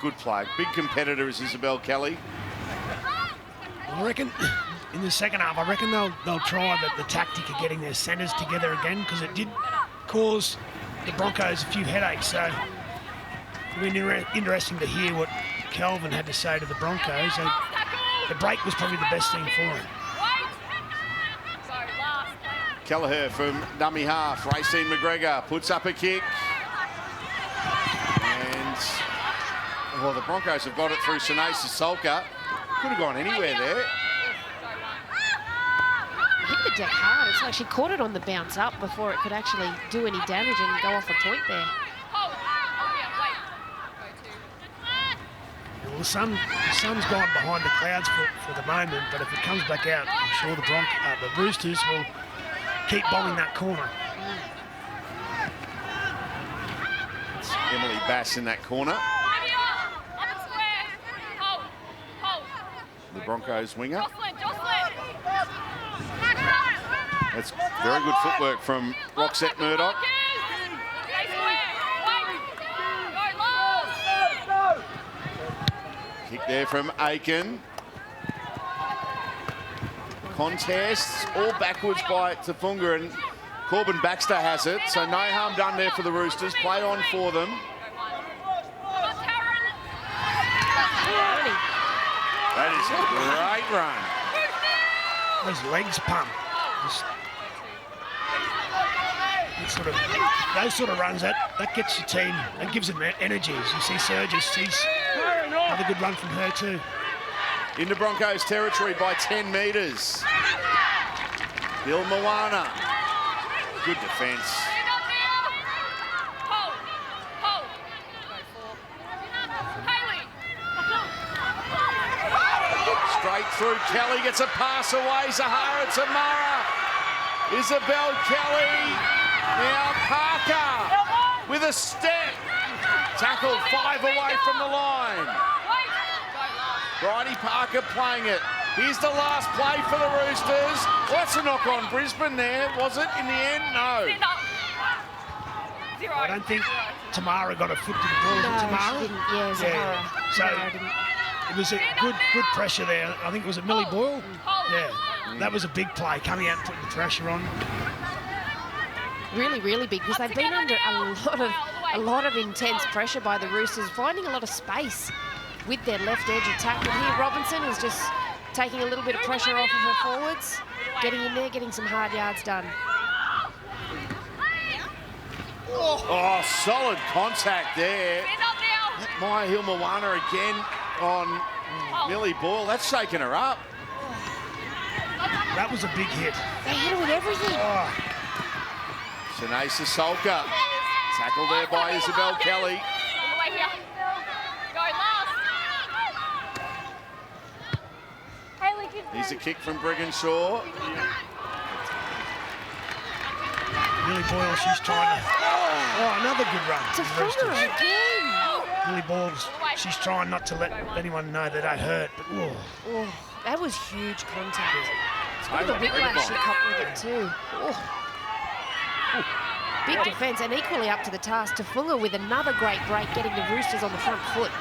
Good play. Big competitor is Isabel Kelly. I reckon in the second half, I reckon they'll try the tactic of getting their centres together again, because it did cause the Broncos a few headaches. So it'll be interesting to hear what Kelvin had to say to the Broncos. The break was probably the best thing for him. Kelleher from dummy half. Racine McGregor puts up a kick. And, well, the Broncos have got it through Sine Sissoko. Could have gone anywhere there. Hit the deck hard. It's like she caught it on the bounce up before it could actually do any damage and go off a point there. sun's gone behind the clouds for the moment, but if it comes back out, I'm sure the Roosters will keep bombing that corner. It's Emily Bass in that corner. The Broncos winger. That's very good footwork from Roxette Murdoch. Kick there from Aiken. Contests all backwards by Tafunga, and Corbin Baxter has it, so no harm done there for the Roosters. Play on for them. That is a great run. Those legs pump. Those sort of runs, that gets your team, that gives them energy. As you see Surges, she's another good run from her too. Into Broncos territory by 10 metres. Bill Moana. Good defence. Straight through Kelly, gets a pass away. Zahara Tamara. Isabel Kelly. Now Parker with a step. Tackled 5 away from the line. Bridie Parker playing it. Here's the last play for the Roosters. What's a knock on Brisbane there? Was it in the end? No. I don't think Tamara got a foot to the ball. No, Tamara? she didn't. Yeah, Zahara. So Zahara didn't. it was a good pressure there. I think it was Millie Boyle. Yeah, that was a big play, coming out and putting the pressure on. Really, really big, because they've been under a lot of intense pressure by the Roosters, finding a lot of space with their left edge attack. And here Robinson is just taking a little bit of pressure off of her forwards, getting in there, getting some hard yards done. Oh, solid contact there. Maya Hill-Moana again on Millie Boyle. That's shaking her up. That was a big hit. They hit her with everything. Oh. Shanae Sissoko. Tackled there by Isabel Kelly. Here's a kick from Brigginshaw. Millie Boyle, she's trying to... Oh, another good run. Tafunga again. Millie Boyle, she's trying not to let anyone know that I hurt, but Oh, that was huge contact. Look at the whiplash she cut with it too. Big defence, and equally up to the task. Tafunga with another great break, getting the Roosters on the front foot.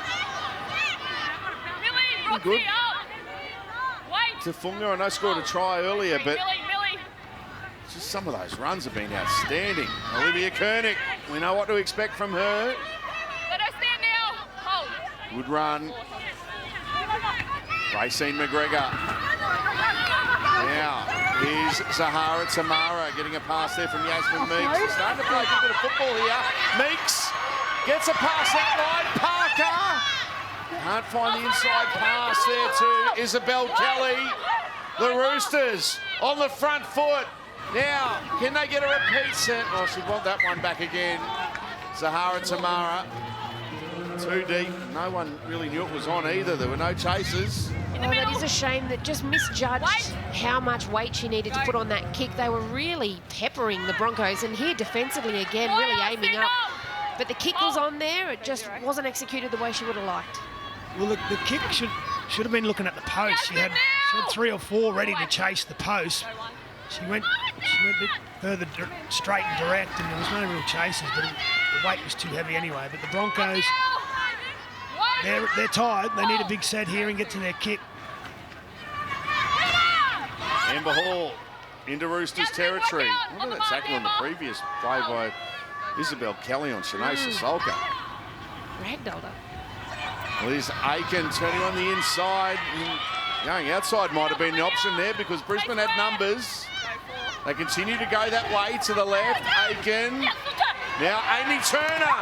Good. Tafunga, I know scored a try earlier, but just some of those runs have been outstanding. Olivia Koenig, we know what to expect from her. Good run. Racine McGregor. Now, here's Zahara Tamara getting a pass there from Yasmin Meeks. She's starting to play a bit of football here. Meeks gets a pass out wide. Parker can't find the inside pass there to Isabel Kelly. The Roosters on the front foot. Now, can they get a repeat set? Oh, she'd want that one back again. Zahara Tamara. Too deep. No one really knew it was on either. There were no chasers. Oh, that is a shame. That just misjudged how much weight she needed to put on that kick. They were really peppering the Broncos, and here defensively again, really aiming up. But the kick was on there. It just wasn't executed the way she would have liked. well, the kick should have been looking at the post. She had 3 or 4 ready to chase the post. She went a bit further straight and direct, and there was no real chases, but the weight was too heavy anyway. But the Broncos, they're tired. They need a big set here and get to their kick. Amber Hall into Roosters territory. Look at that tackle in the previous play by Isabel Kelly on Shanae Sissoko. Ragdolled her. Liz Aiken turning on the inside. Going outside might have been the option there because Brisbane had numbers. They continue to go that way to the left. Aiken. Now Amy Turner.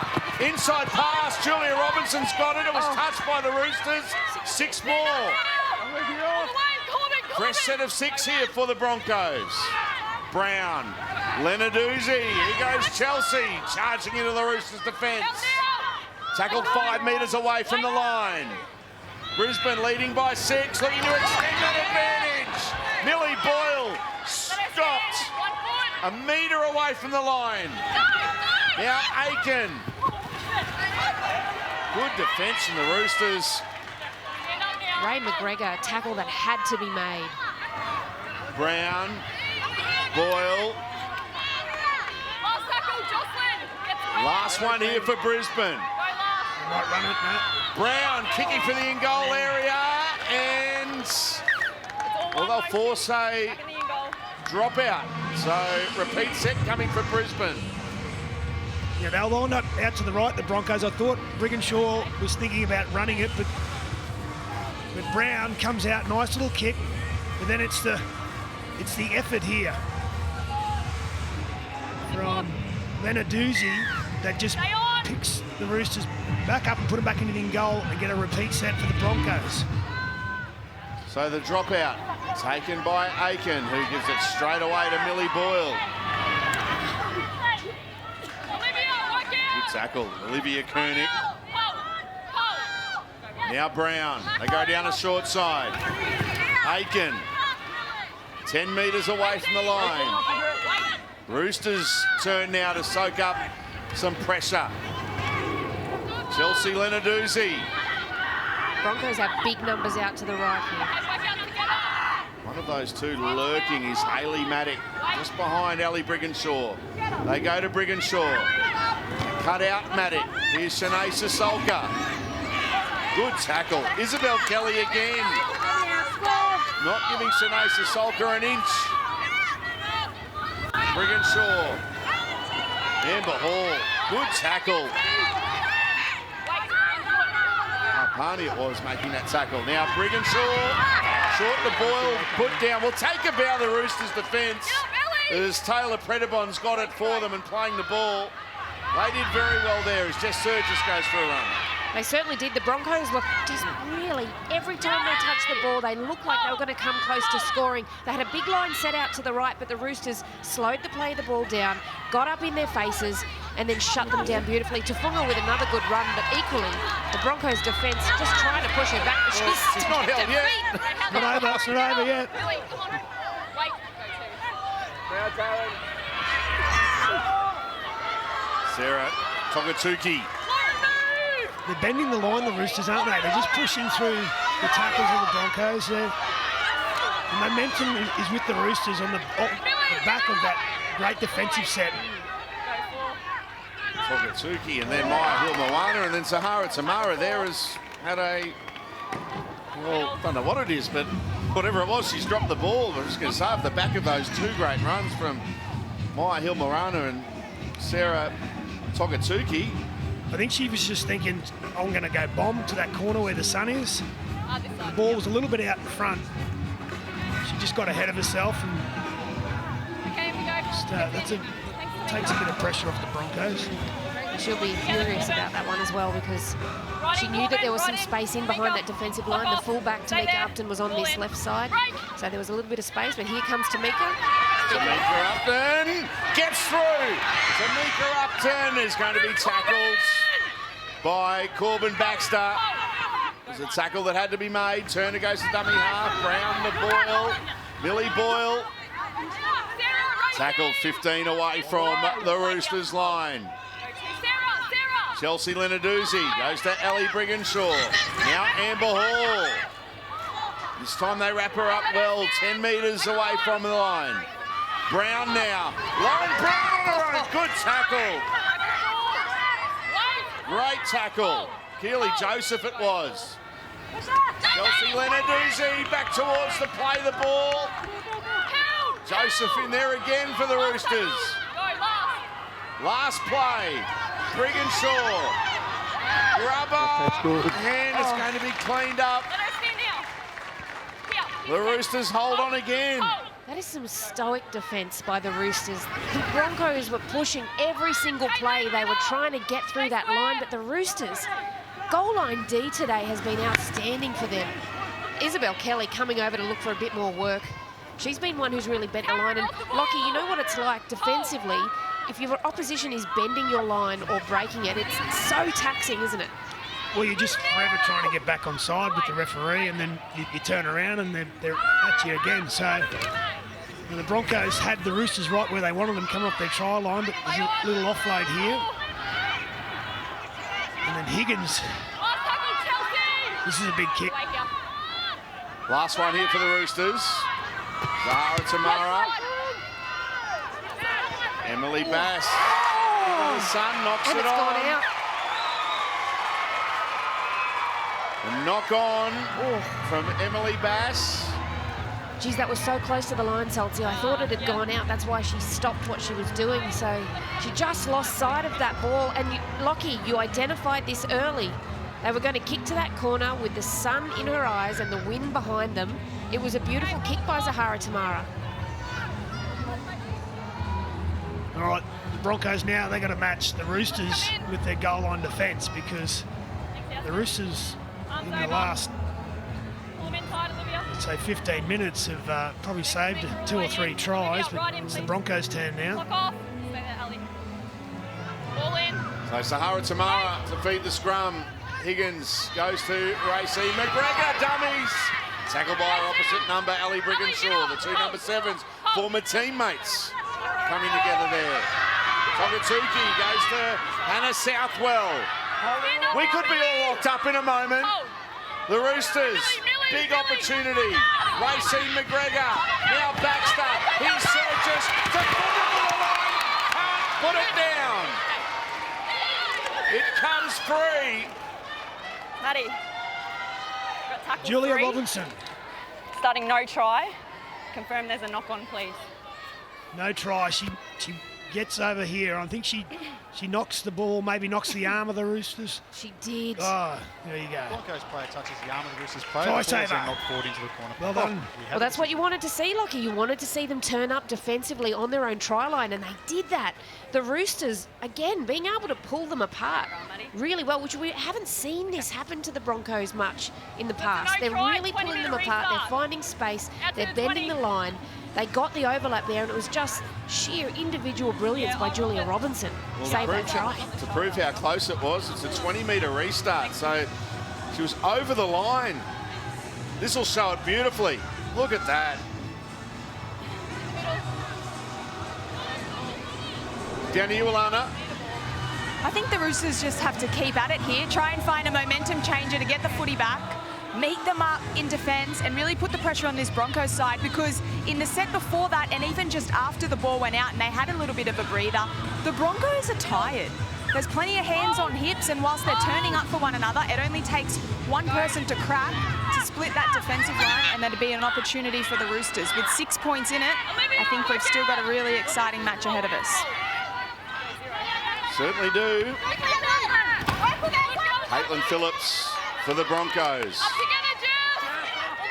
Inside pass. Julia Robinson's got it. It was touched by the Roosters. 6 more. Fresh set of 6 here for the Broncos. Brown. Lenarduzzi. Here goes Chelsea. Charging into the Roosters defence. Tackled 5 metres away from the line. Brisbane leading by 6, looking to extend that advantage. Millie Boyle stopped a metre away from the line. Now Aiken. Good defence from the Roosters. Ray McGregor, a tackle that had to be made. Brown, Boyle. Last one here for Brisbane. Might run it, Matt. Brown kicking for the in-goal area, and well, they'll force a dropout. So repeat set coming for Brisbane. Yeah, they'll line up out to the right, the Broncos. I thought Brigginshaw was thinking about running it, but Brown comes out, nice little kick, but then it's the effort here from Lenarduzzi that just picks the Roosters back up and put them back into the goal and get a repeat set for the Broncos. So the dropout taken by Aiken, who gives it straight away to Millie Boyle. Good tackle, Olivia Koenig. Now Brown, they go down the short side. Aiken, 10 metres away from the line. Roosters turn now to soak up some pressure. Chelsea Lenarduzzi. Broncos have big numbers out to the right here. One of those two lurking is Hayley Maddock, just behind Ali Brigginshaw. They go to Brigginshaw. Cut out Maddock. Here's Shanae Sasolka. Good tackle. Isabel Kelly again. Not giving Shanae Sasolka an inch. Brigginshaw. Amber Hall. Good tackle. Parney it was making that tackle. Now Brigginshaw, short to Boyle, put down. We'll take a bow, the Roosters' defence, as Taylor Predibon's got it for them and playing the ball. They did very well there as Jess Surgis goes for a run. They certainly did. The Broncos look just really, every time they touched the ball, they looked like they were going to come close to scoring. They had a big line set out to the right, but the Roosters slowed the play of the ball down, got up in their faces, and then shut them down beautifully. Tafunga with another good run, but equally, the Broncos' defence just trying to push her back. But she's not held yet. Not over, it's not over yet. Sarah Togatuki. They're bending the line, the Roosters, aren't they? They're just pushing through the tackles of the Broncos. The momentum is with the Roosters on the back of that great defensive set. Togatuki and then Maya Hilmawana and then Sahara Tamara there has had a, well, don't know what it is, but whatever it was, she's dropped the ball. I'm just going to say off the back of those two great runs from Maya Hilmawana and Sarah Togatuki. I think she was just thinking, I'm going to go bomb to that corner where the sun is. The ball was a little bit out in front. She just got ahead of herself and just, takes a bit of pressure off the Broncos. She'll be furious about that one as well because she knew that there was some space in behind that defensive line. The fullback, Tamika Upton, was on this left side, so there was a little bit of space, but here comes Tamika. Tamika Upton gets through. Tamika Upton is going to be tackled by Corbin Baxter. It was a tackle that had to be made. Turner goes to dummy half. Brown to Boyle. Millie Boyle. Tackled 15 away from the Roosters line. Chelsea Lenarduzzi goes to Ellie Brigginshaw. Now Amber Hall. This time they wrap her up well, 10 metres away from the line. Brown now. Lauren Brown on her own. Good tackle. Great tackle. Keely Joseph it was. Chelsea Lenarduzzi back towards the play the ball. Joseph in there again for the Roosters. Last play. Brigginshaw. Grubber. And it's going to be cleaned up. The Roosters hold on again. That is some stoic defence by the Roosters. The Broncos were pushing every single play. They were trying to get through that line, but the Roosters, goal line D today has been outstanding for them. Isabel Kelly coming over to look for a bit more work. She's been one who's really bent the line. And Lockie, you know what it's like defensively. If your opposition is bending your line or breaking it, it's so taxing, isn't it? Well, you're just forever trying to get back on side with the referee, and then you turn around and they're at you again. So the Broncos had the Roosters right where they wanted them coming off their try line, but there's a little offload here. And then Higgins. This is a big kick. Last one here for the Roosters. Zahara Tamara. Emily Bass. The sun knocks And it it's on. gone out. A knock on from Emily Bass. Geez, that was so close to the line, Salty. I thought it had gone out. That's why she stopped what she was doing. So she just lost sight of that ball. And Lockie, you identified this early. They were going to kick to that corner with the sun in her eyes and the wind behind them. It was a beautiful kick by Zahara Tamara. All right, the Broncos now, they got to match the Roosters with their goal line defence, because the Roosters in the last, let's say 15 minutes have probably saved 2 or 3 tries, but it's the Broncos' turn now. So Zahara Tamara to feed the scrum. Higgins goes to Racy McGregor, dummies. Tackled by her opposite number, Ali Brigginshaw. The 2 number 7s, former teammates, coming together there. Togatuki goes to Hannah Southwell. We could be all locked up in a moment. The Roosters, big opportunity. Racy McGregor, now Baxter. He searches to put it to the line. Can't put it down. It comes free. Maddie. Julia Robinson. Starting no try. Confirm there's a knock on, please. No try. She gets over here. I think she knocks the ball, maybe knocks the arm of the Roosters. She did. Oh, there you go. Broncos player touches the arm of the Roosters player. Try The ball's then saver. knocked forward into the corner. Well done. Well, that's what you wanted to see, Lockie. You wanted to see them turn up defensively on their own try line, and they did that. The Roosters, again, being able to pull them apart really well, which we haven't seen this happen to the Broncos much in the past. They're really pulling them apart. They're finding space. They're bending the line. They got the overlap there, and it was just sheer individual brilliance by Julia Robinson. Save that try. To prove how close it was, it's a 20-metre restart, so she was over the line. This will show it beautifully. Look at that. Down to you, Alana. I think the Roosters just have to keep at it here, try and find a momentum changer to get the footy back, meet them up in defence and really put the pressure on this Broncos side, because in the set before that and even just after the ball went out and they had a little bit of a breather, the Broncos are tired. There's plenty of hands on hips, and whilst they're turning up for one another, it only takes one person to crack to split that defensive line, and that'd be an opportunity for the Roosters. With 6 points in it, I think we've still got a really exciting match ahead of us. Certainly do. Caitlin Phillips for the Broncos.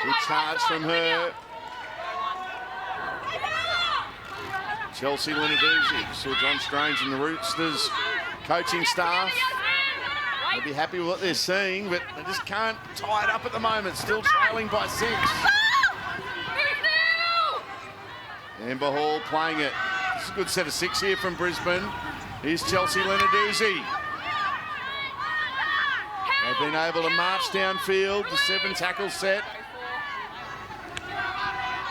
Good charge from her. Chelsea Linaduzzi. Saw John Strange and the Roosters coaching staff. They'll be happy with what they're seeing, but they just can't tie it up at the moment. Still trailing by 6. Amber Hall playing it. It's a good set of 6 here from Brisbane. Here's Chelsea Linaduzzi. They've been able to march downfield, the 7 tackle set.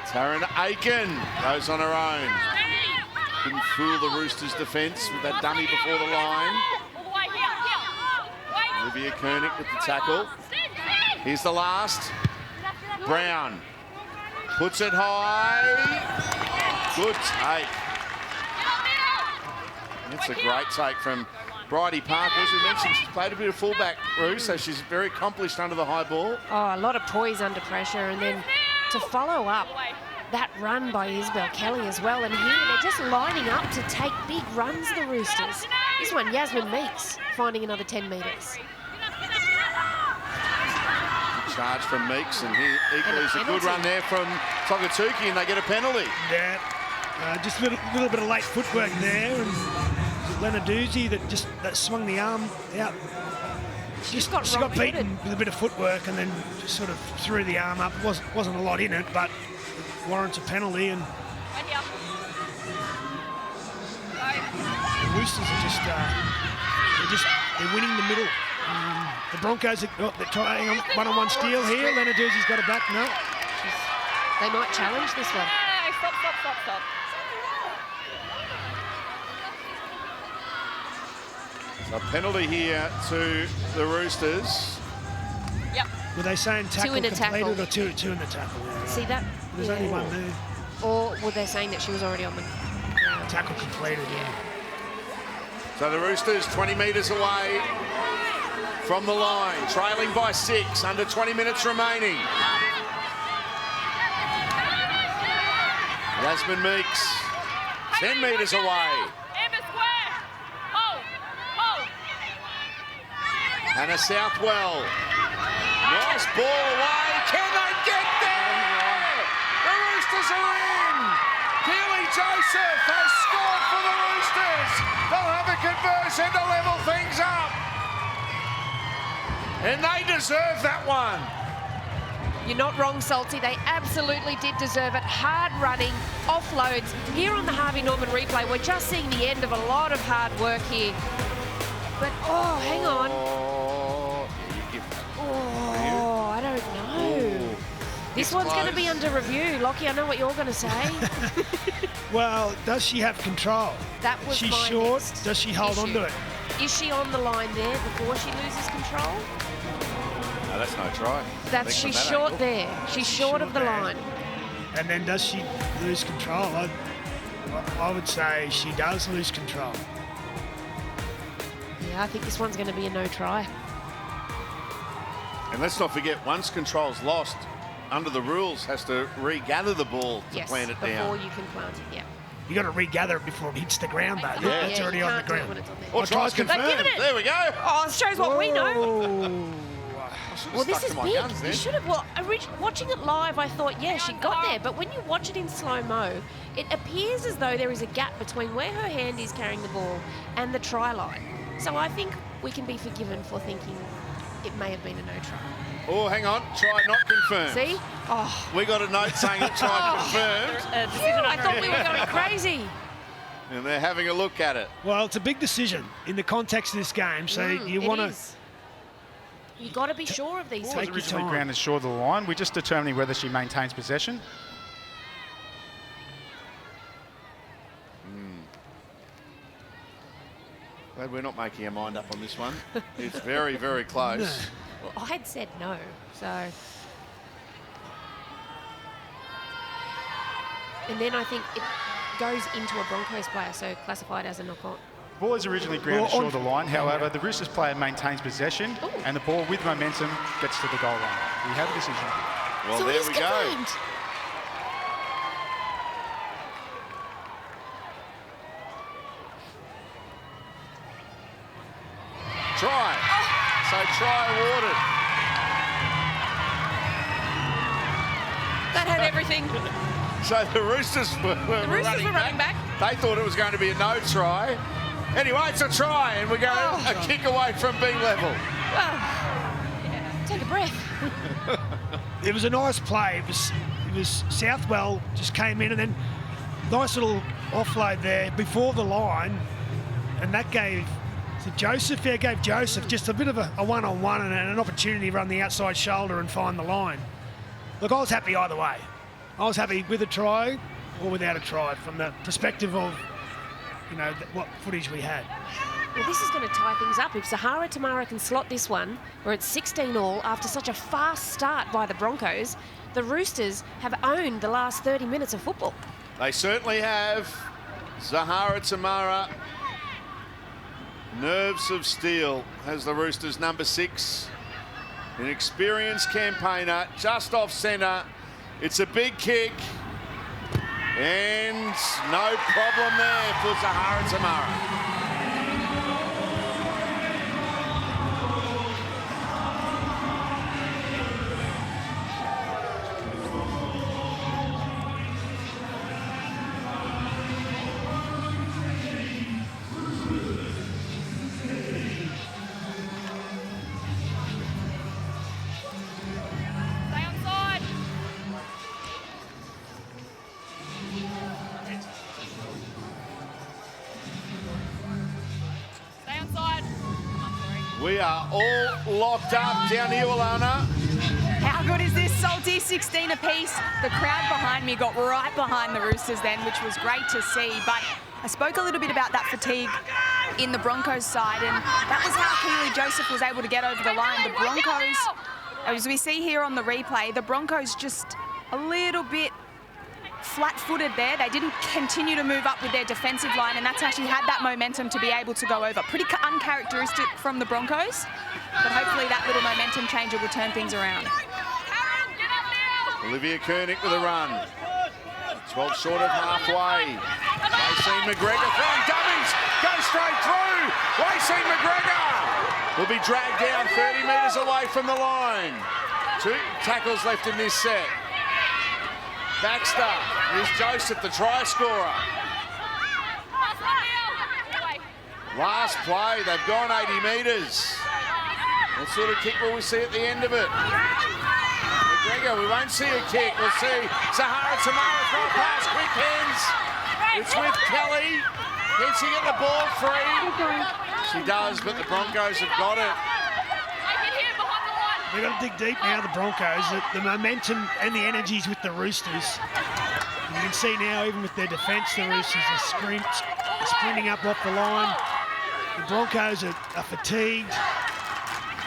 Taryn Aiken goes on her own. Couldn't fool the Roosters' defence with that dummy before the line. Olivia Koenig with the tackle. Here's the last. Brown puts it high. Good take. That's a great take from Bridie Parker. As we mentioned, she's played a bit of fullback, Roo, so she's very accomplished under the high ball. Oh, a lot of poise under pressure, and then to follow up that run by Isabel Kelly as well. And here they're just lining up to take big runs, the Roosters. This one, Yasmin Meeks, finding another 10 metres. Charge from Meeks, and here equally is a good run there from Togatuki, and they get a penalty. Yeah, just a little bit of late footwork there, and Lenarduzzi that swung the arm out. She got beaten with a bit of footwork, and then just sort of threw the arm up. Wasn't a lot in it, but it warrants a penalty. And the Roosters are they're winning the middle. The Broncos, they're trying a one-on-one steal here. Lenarduzzi's got it back. No. They might challenge this one. No, stop. A penalty here to the Roosters. Yep. Were they saying tackle in a completed tackle. or two in the tackle? Yeah. See that? There's only one move. Or were they saying that she was already on the ground? Tackle completed, yeah. So the Roosters 20 metres away from the line, trailing by 6, under 20 minutes remaining. Yasmin Meeks, 10 metres away. Hannah Southwell, nice ball away. Can they get there? The Roosters are in. Keely Joseph has scored for the Roosters. They'll have a conversion to level things up. And they deserve that one. You're not wrong, Salty. They absolutely did deserve it. Hard running, offloads. Here on the Harvey Norman replay, we're just seeing the end of a lot of hard work here. But, oh, hang on. Oh, I don't know. This one's going to be under review. Lockie, I know what you're going to say. Well, does she have control? That was She's my short. next Does she hold on issue. to it? Is she on the line there before she loses control? No, that's no try. She's short there. She's short of the there. line. And then does she lose control? I would say she does lose control. Yeah, I think this one's going to be a no try. And let's not forget, once control's lost, under the rules, has to regather the ball to plant it down. Before you can plant it, yeah. You got to regather it before it hits the ground, though. Yeah. It's already you on the can't do it ground. when it's on there. Or tries They've given confirmed. it. There we go. Oh, it shows what we know. Oh. Well, this Stuck is to my big. guns You then. should have. Well, watching it live, I thought, yeah, she got there. But when you watch it in slow-mo, it appears as though there is a gap between where her hand is carrying the ball and the try line. So I think we can be forgiven for thinking it may have been a no try. Oh, hang on. Try not confirmed. See? Oh, We got a note saying it tried confirmed. I thought we were going crazy. And they're having a look at it. Well, it's a big decision in the context of this game. So you want to. You got to be sure of these Ball was Take your things. originally time. grounded short of the line. We're just determining whether she maintains possession. Glad we're not making our mind up on this one. It's very, very close. Well, I had said no, so. And then I think it goes into a Broncos player, so classified as a knock-on. Ball was originally grounded Well, short of the line. However, the Roosters player maintains possession, Ooh. and the ball with momentum gets to the goal line. We have a decision. Well, So it there is we go. confirmed. Try. So try awarded. That had everything. So the Roosters were Roosters were running back. They thought it was going to be a no try. Anyway, it's a try, and we go a kick away from being level. Well, take a breath. It was a nice play. It was Southwell just came in and then nice little offload there before the line, and that gave Joseph. Yeah, gave Joseph just a bit of a one-on-one and an opportunity to run the outside shoulder and find the line. Look, I was happy either way. I was happy with a try or without a try from the perspective of what footage we had. Well, this is going to tie things up. If Zahara Tamara can slot this one, where it's 16 all after such a fast start by the Broncos, the Roosters have owned the last 30 minutes of football. They certainly have. Zahara Tamara, nerves of steel, has the Roosters number 6. An experienced campaigner, just off centre. It's a big kick. And no problem there for Zahara Tamara. Stay on side. We are all locked up down here, Alana. How good is this, Salty? 16 apiece. The crowd behind me got right behind the Roosters then, which was great to see. But I spoke a little bit about that fatigue in the Broncos side, and that was how Keely Joseph was able to get over the line. The Broncos, as we see here on the replay, the Broncos just a little bit flat-footed there. They didn't continue to move up with their defensive line, and that's actually had that momentum to be able to go over. Pretty uncharacteristic from the Broncos, but hopefully that little momentum changer will turn things around. Olivia Koenig with a run. 12 short of halfway. Racine McGregor throwing dummies. Goes straight through. Racine McGregor will be dragged down 30 metres away from the line. 2 tackles left in this set. Baxter, here's Joseph, the try scorer. Last play, they've gone 80 metres. What sort of kick will we see at the end of it? McGregor, we won't see a kick. We'll see Sahara Tamara throw a pass, quick hands. It's with Kelly. Can she get the ball free? She does, but the Broncos have got it. They've got to dig deep now, the Broncos. The momentum and the energies with the Roosters. And you can see now, even with their defence, the Roosters are sprinting up off the line. The Broncos are fatigued.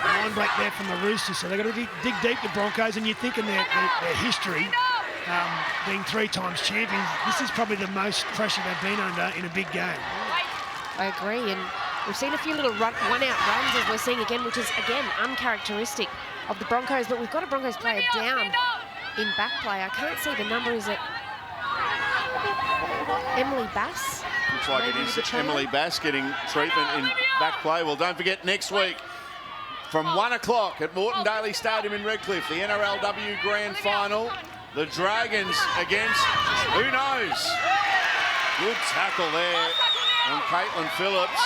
Line break there from the Roosters, so they've got to dig deep, the Broncos. And you're thinking their history, being 3 times champions, this is probably the most pressure they've been under in a big game. I agree, and we've seen a few little one-out runs, as we're seeing again, which is, again, uncharacteristic of the Broncos, but we've got a Broncos player down in back play. I can't see the number. Is it Emily Bass? Looks like it is Emily Bass getting treatment in back play. Well, don't forget, next week, from 1 o'clock at Moreton Daily Stadium in Redcliffe, the NRLW Grand Final, the Dragons against, who knows? Good tackle there on Caitlin Phillips.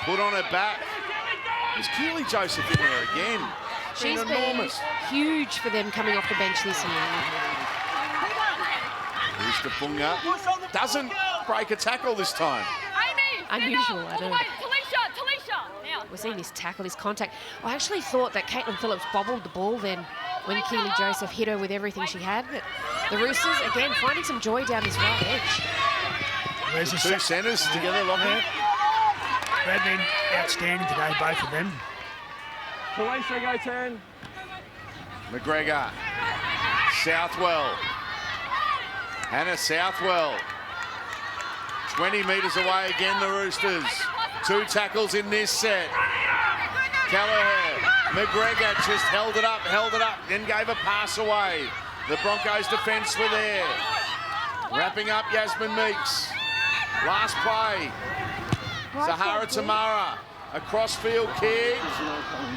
Put on her back. Is Keely Joseph in there again? She's been enormous. Huge for them coming off the bench this year. Here's Tapunga. Doesn't break a tackle this time. Unusual, I know. We're seeing this tackle, this contact. I actually thought that Caitlin Phillips bobbled the ball then when Keely Joseph hit her with everything she had. But the Roosters, again, finding some joy down this right edge. There's the 2 centres together, Lockie. They've been outstanding today, both of them. Felicia, go turn. McGregor. Southwell. Hannah Southwell. 20 metres away again, the Roosters. 2 tackles in this set. Callagher. McGregor just held it up, then gave a pass away. The Broncos' defence were there. Wrapping up Yasmin Meeks. Last play. Sahara Tamara. A crossfield kick.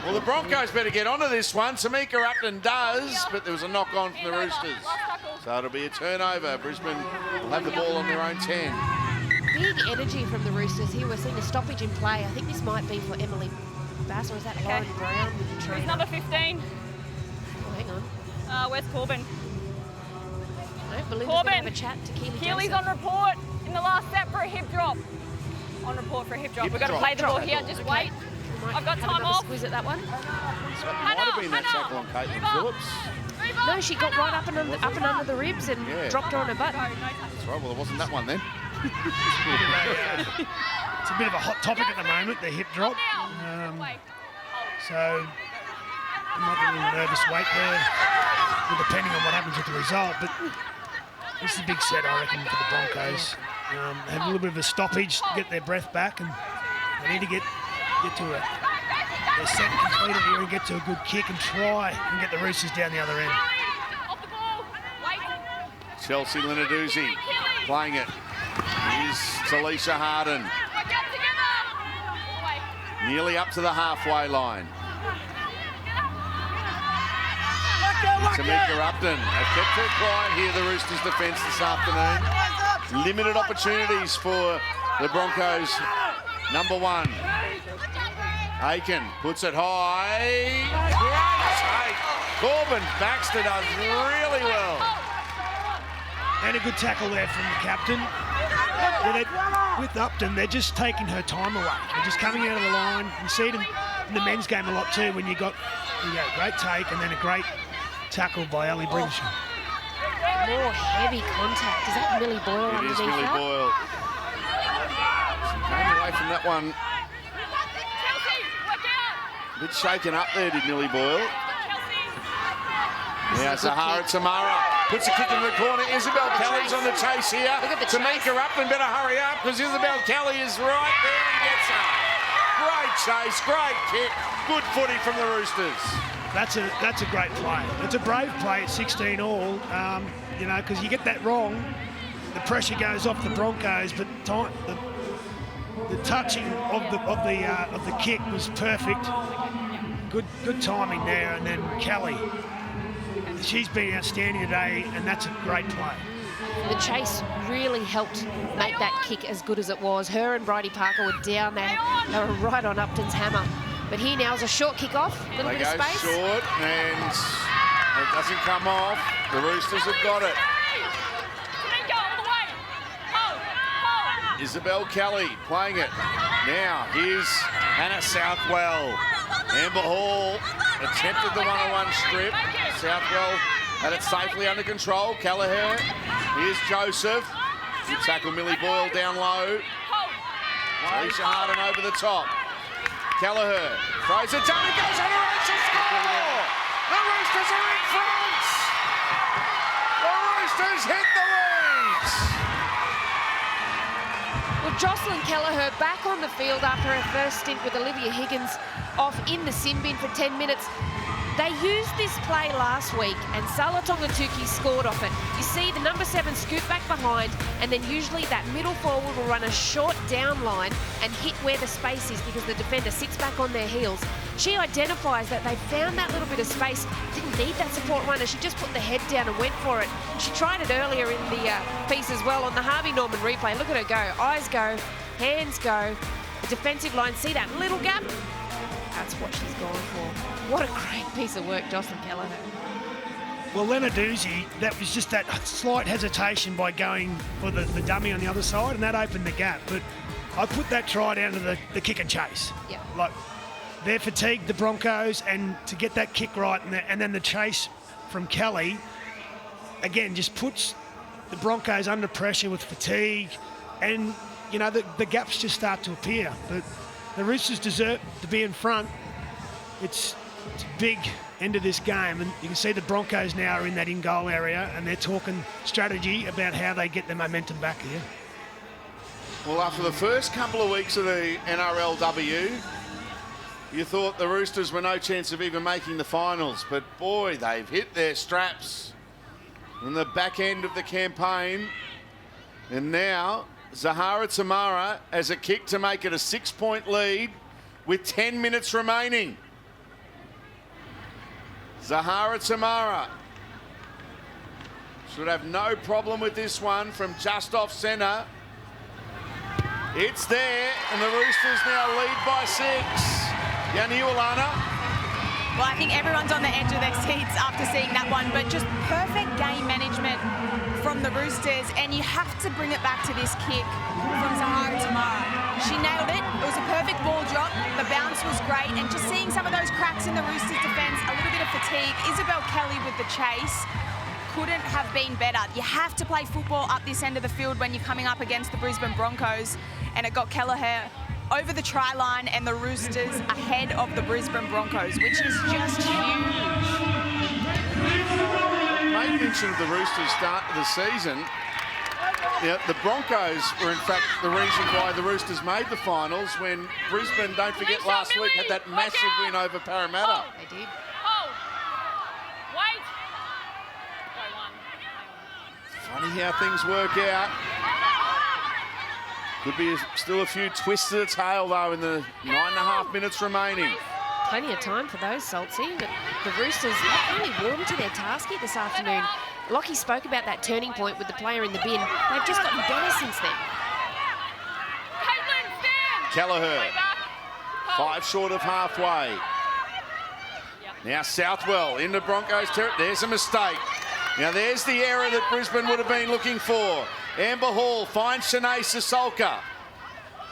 Well, the Broncos better get onto this one. Tamika Upton does, but there was a knock on from the Roosters. So it'll be a turnover. Brisbane will have the ball on their own 10. Big energy from the Roosters here. We're seeing a stoppage in play. I think this might be for Emily Bass, or is that Lauren Brown with the trainer? It's number 15. Oh, hang on. Where's Corbin? No, Belinda's going to have a chat to Keely Keely's Joseph. on report in the last set for a hip drop. On report for a hip drop. We've got to play the ball here. Just wait. I've got time off. Squeeze at that one. Might have been that tackle on Caitlin Phillips. No, she got right up and under the ribs and dropped her on her butt. That's right, well, it wasn't that one then. It's a bit of a hot topic at the moment, the hip drop. So, there might be a little nervous wait there, depending on what happens with the result. But this is a big set, I reckon, for the Broncos. They have a little bit of a stoppage to get their breath back, and they need to get to their set completed here and get to a good kick and try and get the Roosters down the other end. Chelsea Linaduzzi playing it. Here's Talisha Harden. Nearly up to the halfway line. Tamika Upton have kept her quiet here, the Roosters' defence this afternoon. Limited opportunities for the Broncos. Number 1. Aiken puts it high. Corbin Baxter does really well. And a good tackle there from the captain. With Upton, they're just taking her time away. They're just coming out of the line. You see them in the men's game a lot too when you got great take and then a great tackle by Ali Brinshaw. More heavy contact. Is that Millie Boyle It underneath is Millie that? Boyle. She came away from that one. A bit shaken up there, did Millie Boyle. Now Zahara Tamara puts a kick in the corner. Isabel Kelly's on the chase here. Tamika Upton better hurry up because Isabel Kelly is right there and gets her. Great chase, great kick. Good footy from the Roosters. That's a great play. It's a brave play at 16 all, you know, because you get that wrong, the pressure goes off the Broncos, but the touching of the kick was perfect. Good timing there, and then Kelly, she's been outstanding today, and that's a great play. The chase really helped make that kick as good as it was. Her and Bridie Parker were down there. They were right on Upton's hammer. But here now is a short kick off, a little bit of space. They go short, and it doesn't come off. The Roosters have got it. Isabel Kelly playing it. Now, here's Hannah Southwell. Amber Hall attempted the one-on-one strip. Southwell had it safely under control. Kelleher. Here's Joseph. Good tackle, Millie Boyle down low. Alicia Harden over the top. Kelleher throws it down. It goes on a race to score! The Roosters are in front! The Roosters hit the leads! Well, Jocelyn Kelleher back on the field after her first stint with Olivia Higgins off in the sin bin for 10 minutes. They used this play last week and Sala Tongatuki scored off it. You see the number 7 scoot back behind, and then usually that middle forward will run a short down line and hit where the space is because the defender sits back on their heels. She identifies that they found that little bit of space, didn't need that support runner. She just put the head down and went for it. She tried it earlier in the piece as well on the Harvey Norman replay. Look at her go. Eyes go, hands go. The defensive line, see that little gap? That's what she's gone for. What a great piece of work, Jocelyn Kelleher. Well, Lenarduzzi, that was just that slight hesitation by going for the dummy on the other side, and that opened the gap. But I put that try down to the kick and chase. Yeah. Like, they're fatigued, the Broncos, and to get that kick right, and then the chase from Kelly, again, just puts the Broncos under pressure with fatigue, and, you know, the gaps just start to appear. But the Roosters deserve to be in front. It's a big end of this game, and you can see the Broncos now are in that in-goal area, and they're talking strategy about how they get their momentum back here. Well, after the first couple of weeks of the NRLW, you thought the Roosters were no chance of even making the finals, but boy, they've hit their straps in the back end of the campaign. And now Zahara Tamara has a kick to make it a 6-point lead with 10 minutes remaining. Zahara Tamara should have no problem with this one from just off centre. It's there, and the Roosters now lead by 6. Yani Ulana. Well, I think everyone's on the edge of their seats after seeing that one, but just perfect game management from the Roosters, and you have to bring it back to this kick from Zahara Tamara. She nailed it. It was a perfect ball drop. The bounce was great, and just seeing some of those cracks in the Roosters' defence, a little bit of fatigue. Isabel Kelly with the chase couldn't have been better. You have to play football up this end of the field when you're coming up against the Brisbane Broncos, and it got Kelleher over the try line and the Roosters ahead of the Brisbane Broncos, which is just huge. Made mention of the Roosters start of the season. Yeah, the Broncos were in fact the reason why the Roosters made the finals when Brisbane, don't forget, last week had that massive win over Parramatta. They did. Wait. Funny how things work out. Could be still a few twists of the tail though in the 9.5 minutes remaining. Plenty of time for those, Saltsy, but the Roosters have really warmed to their task here this afternoon. Lockie spoke about that turning point with the player in the bin. They've just gotten better since then. Kelleher, 5 short of halfway. Now Southwell into Broncos territory. There's a mistake. Now there's the error that Brisbane would have been looking for. Amber Hall finds Shanae Sissoko.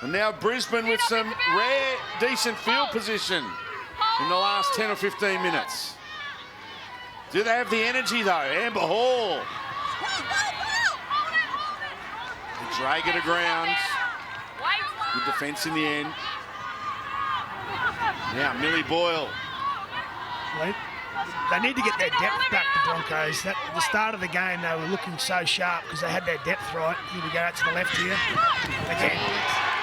And now Brisbane with some rare, decent field position. in the last 10 or 15 minutes. Do they have the energy, though? Amber Hall. They drag it aground. Good defence in the end. Now, Millie Boyle. They need to get their depth back, the Broncos. At the start of the game, they were looking so sharp because they had their depth right. Here we go out to the left here. Again,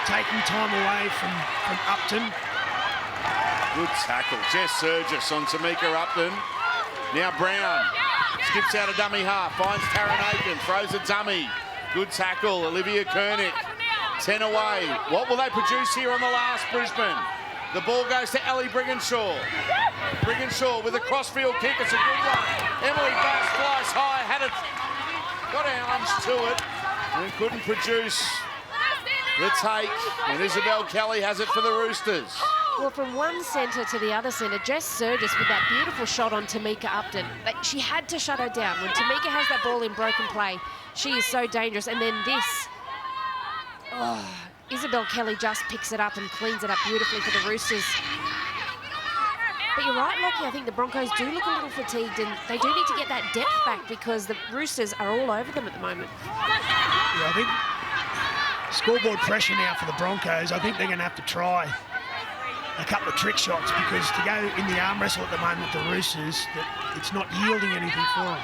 taking time away from Upton. Good tackle. Jess Surgis on Tamika Upton. Now Brown skips out a dummy half, finds Taryn Aiken, throws a dummy. Good tackle, Olivia Kernick. 10 away. What will they produce here on the last, Brisbane? The ball goes to Ellie Brigginshaw. Brigginshaw with a crossfield kick. It's a good one. Emily Bass flies high, had it, got arms to it, and couldn't produce the take. And Isabel Kelly has it for the Roosters. Well, from one centre to the other centre, Jess Surgis with that beautiful shot on Tamika Upton. She had to shut her down. When Tamika has that ball in broken play, she is so dangerous. And then this, Isabel Kelly just picks it up and cleans it up beautifully for the Roosters. But you're right, Lockie, I think the Broncos do look a little fatigued and they do need to get that depth back because the Roosters are all over them at the moment. Yeah, I think scoreboard pressure now for the Broncos. I think they're going to have to try a couple of trick shots because to go in the arm wrestle at the moment with the Roosters, that it's not yielding anything for them.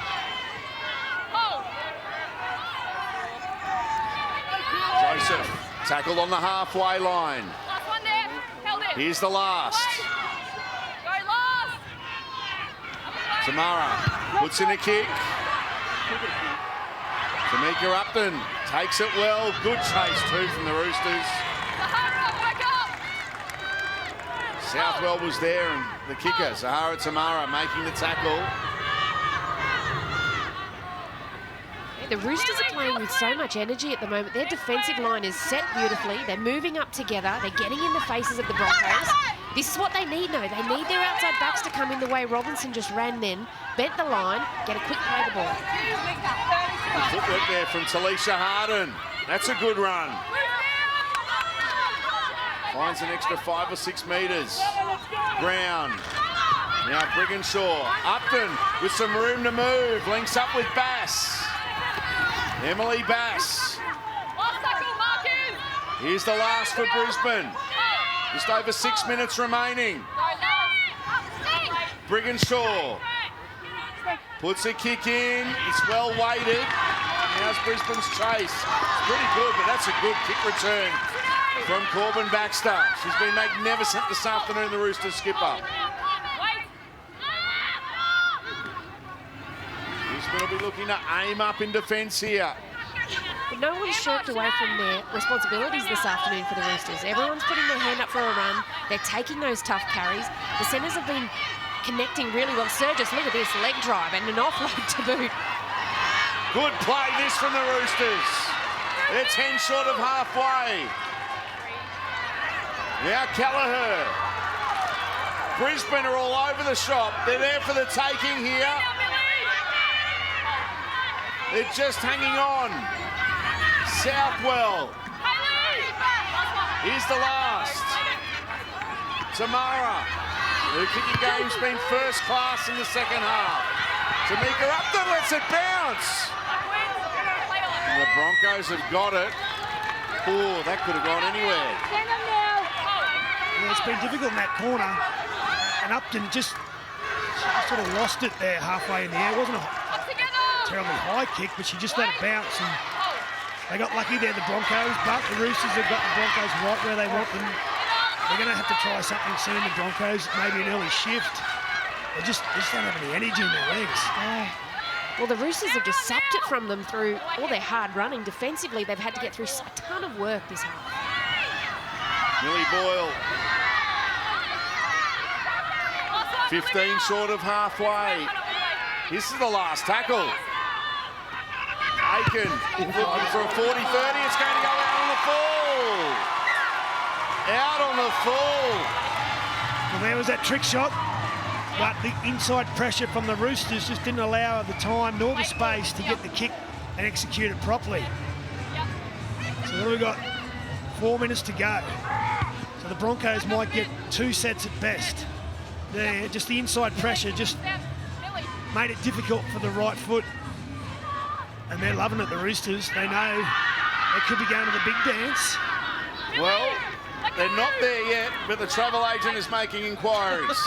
Joseph tackled on the halfway line. Last one there. Held it. Here's the last. Go last. Tamara puts in a kick. Tamika Upton takes it well. Good chase too from the Roosters. Southwell was there and the kicker, Zahara Tamara, making the tackle. The Roosters are playing with so much energy at the moment. Their defensive line is set beautifully. They're moving up together. They're getting in the faces of the Broncos. This is what they need now. They need their outside backs to come in the way Robinson just ran then, bent the line, get a quick play the ball. Good footwork there from Talisha Harden. That's a good run. Finds an extra 5 or 6 metres. Brown. Now Brigginshaw. Upton with some room to move. Links up with Bass. Emily Bass. Here's the last for Brisbane. Just over 6 minutes remaining. Brigginshaw puts a kick in. It's well weighted. Now's Brisbane's chase. It's pretty good, but that's a good kick return from Corbin Baxter. She's been magnificent this afternoon, the Roosters skipper. Brisbane will be looking to aim up in defence here. But no one's shirked away from their responsibilities this afternoon for the Roosters. Everyone's putting their hand up for a run. They're taking those tough carries. The centres have been connecting really well. Surgis, look at this, leg drive and an offload to boot. Good play this from the Roosters. They're 10 short of halfway. Now Kelleher. Brisbane are all over the shop. They're there for the taking here. They're just hanging on. Southwell. Here's the last. Tamara. The kicking game's been first class in the second half. Tamika Upton lets it bounce. And the Broncos have got it. Oh, that could have gone anywhere. Well, it's been difficult in that corner. And Upton just sort of lost it there halfway in the air. It wasn't a terribly high kick, but she just let it bounce. And they got lucky there, the Broncos, but the Roosters have got the Broncos right where they want them. They're going to have to try something soon, the Broncos, maybe an early shift. They just don't have any energy in their legs. Well, the Roosters have just sapped it from them through all their hard running. Defensively, they've had to get through a ton of work this half. Millie Boyle. 15 short of halfway. This is the last tackle. Aiken looking for a 40-30. It's going to go out on the full. Out on the full. Well, there was that trick shot, but the inside pressure from the Roosters just didn't allow the time nor the space to get the kick and execute it properly. So what have we got? 4 minutes to go. So the Broncos might get 2 sets at best. there, just the inside pressure just made it difficult for the right foot. And they're loving it, the Roosters. They know they could be going to the big dance. Well, they're not there yet, but the travel agent is making inquiries.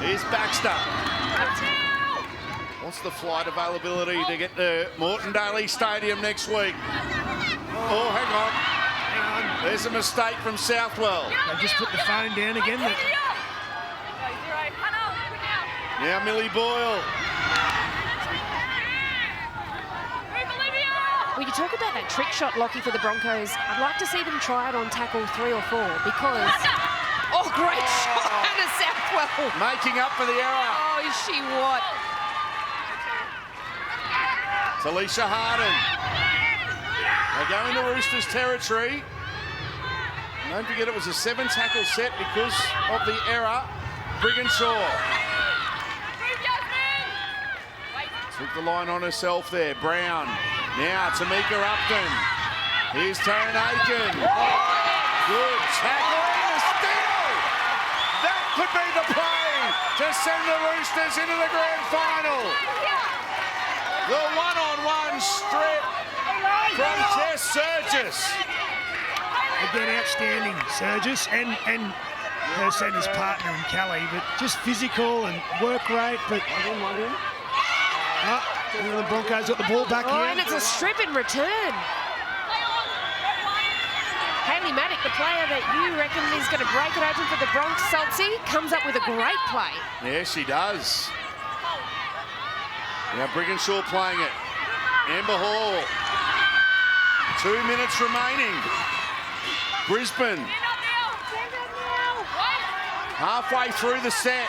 Here's Baxter. What's the flight availability to get to Moreton Daly Stadium next week? Oh, hang on. There's a mistake from Southwell. They just put the phone down again. Now Millie Boyle. Well, you talk about that trick shot, Lockie, for the Broncos. I'd like to see them try it on tackle 3 or 4 because... Oh, great shot out of Southwell. Making up for the error. Oh, is she what? It's Alicia Harden. They go into Roosters territory. Don't forget it was a 7-tackle set because of the error. Brigginshaw. Took the line on herself there. Brown. Now Tamika Upton. Here's Taryn Aiken. Good tackle and a steal. That could be the play to send the Roosters into the grand final. The one-on-one strip from Jess Surgis. Again, outstanding, Surgis, and her centre's partner in Kelly, but just physical and work rate. But the Broncos got the ball back here. And it's a strip in return. Hayley Maddock, the player that you reckon is going to break it open for the Broncos, Saltsy, comes up with a great play. Yeah, she does. Now Brigginshaw playing it. Amber Hall. 2 minutes remaining. Brisbane. Halfway through the set.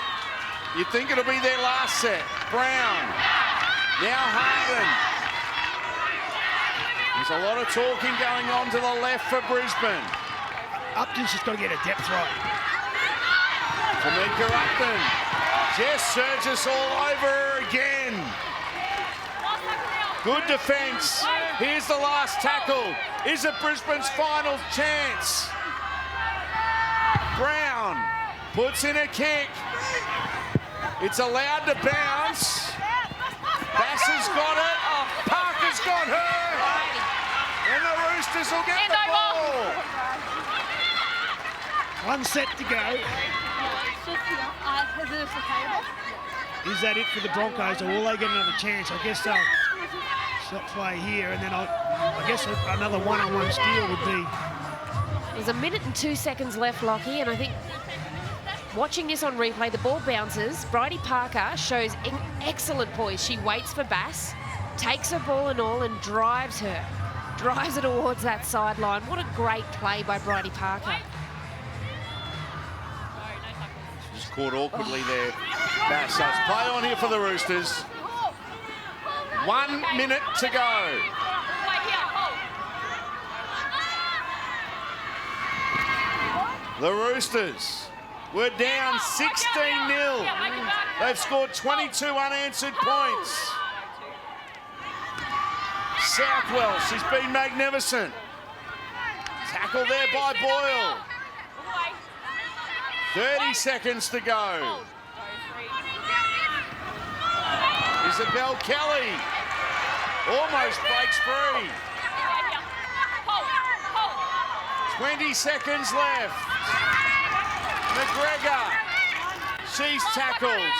You'd think it'll be their last set. Brown. Now Harden. There's a lot of talking going on to the left for Brisbane. Upton's just got to get her depth right. Tamika Upton. Jess Surgis all over her again. Good defence. Here's the last tackle. Is it Brisbane's final chance? Brown puts in a kick. It's allowed to bounce. Bass has got it. Parker's got her. And the Roosters will get the ball. 1 set to go. Is that it for the Broncos, or will they get another chance? I guess they'll stop play here, and then I guess another one-on-one steal would be. There's 1 minute and 2 seconds left, Lockie, and I think watching this on replay, the ball bounces. Bridie Parker shows excellent poise. She waits for Bass, takes her ball and all, and drives her towards that sideline. What a great play by Bridie Parker. Just caught awkwardly there. Bass does play on here for the Roosters. 1 minute to go. The Roosters were down 16-0. They've scored 22 unanswered points. Southwell, she's been magnificent. Tackle there by Boyle. 30 seconds to go. Isabel Kelly almost breaks free. 20 seconds left. McGregor, she's tackled.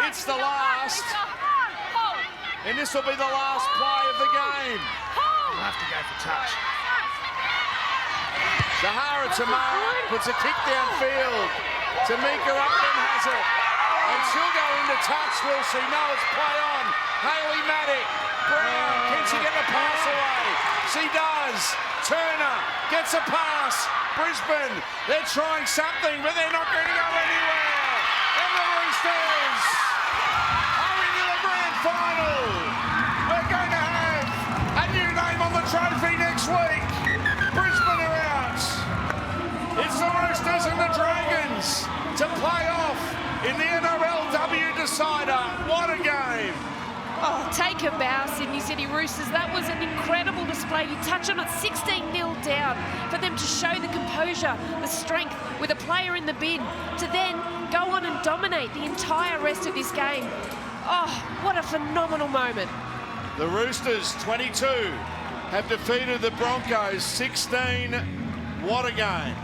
It's the last. And this will be the last play of the game. We'll have to go for touch. Zahara Tamara puts a kick downfield. Tamika Upton has it. And she'll go into touch, will she? No, it's play on. Hayley Maddock. Brown, can she get the pass away? She does. Turner gets a pass. Brisbane, they're trying something, but they're not going to go anywhere. And the Roosters are into the grand final. We're going to have a new name on the trophy next week. Brisbane are out. It's the Roosters and the Dragons to play off in the NRLW decider. What a game. Oh, take a bow, Sydney City Roosters. That was an incredible display. You touch on it, 16-0 down. For them to show the composure, the strength with a player in the bin, to then go on and dominate the entire rest of this game. Oh, what a phenomenal moment. The Roosters, 22, have defeated the Broncos 16. What a game.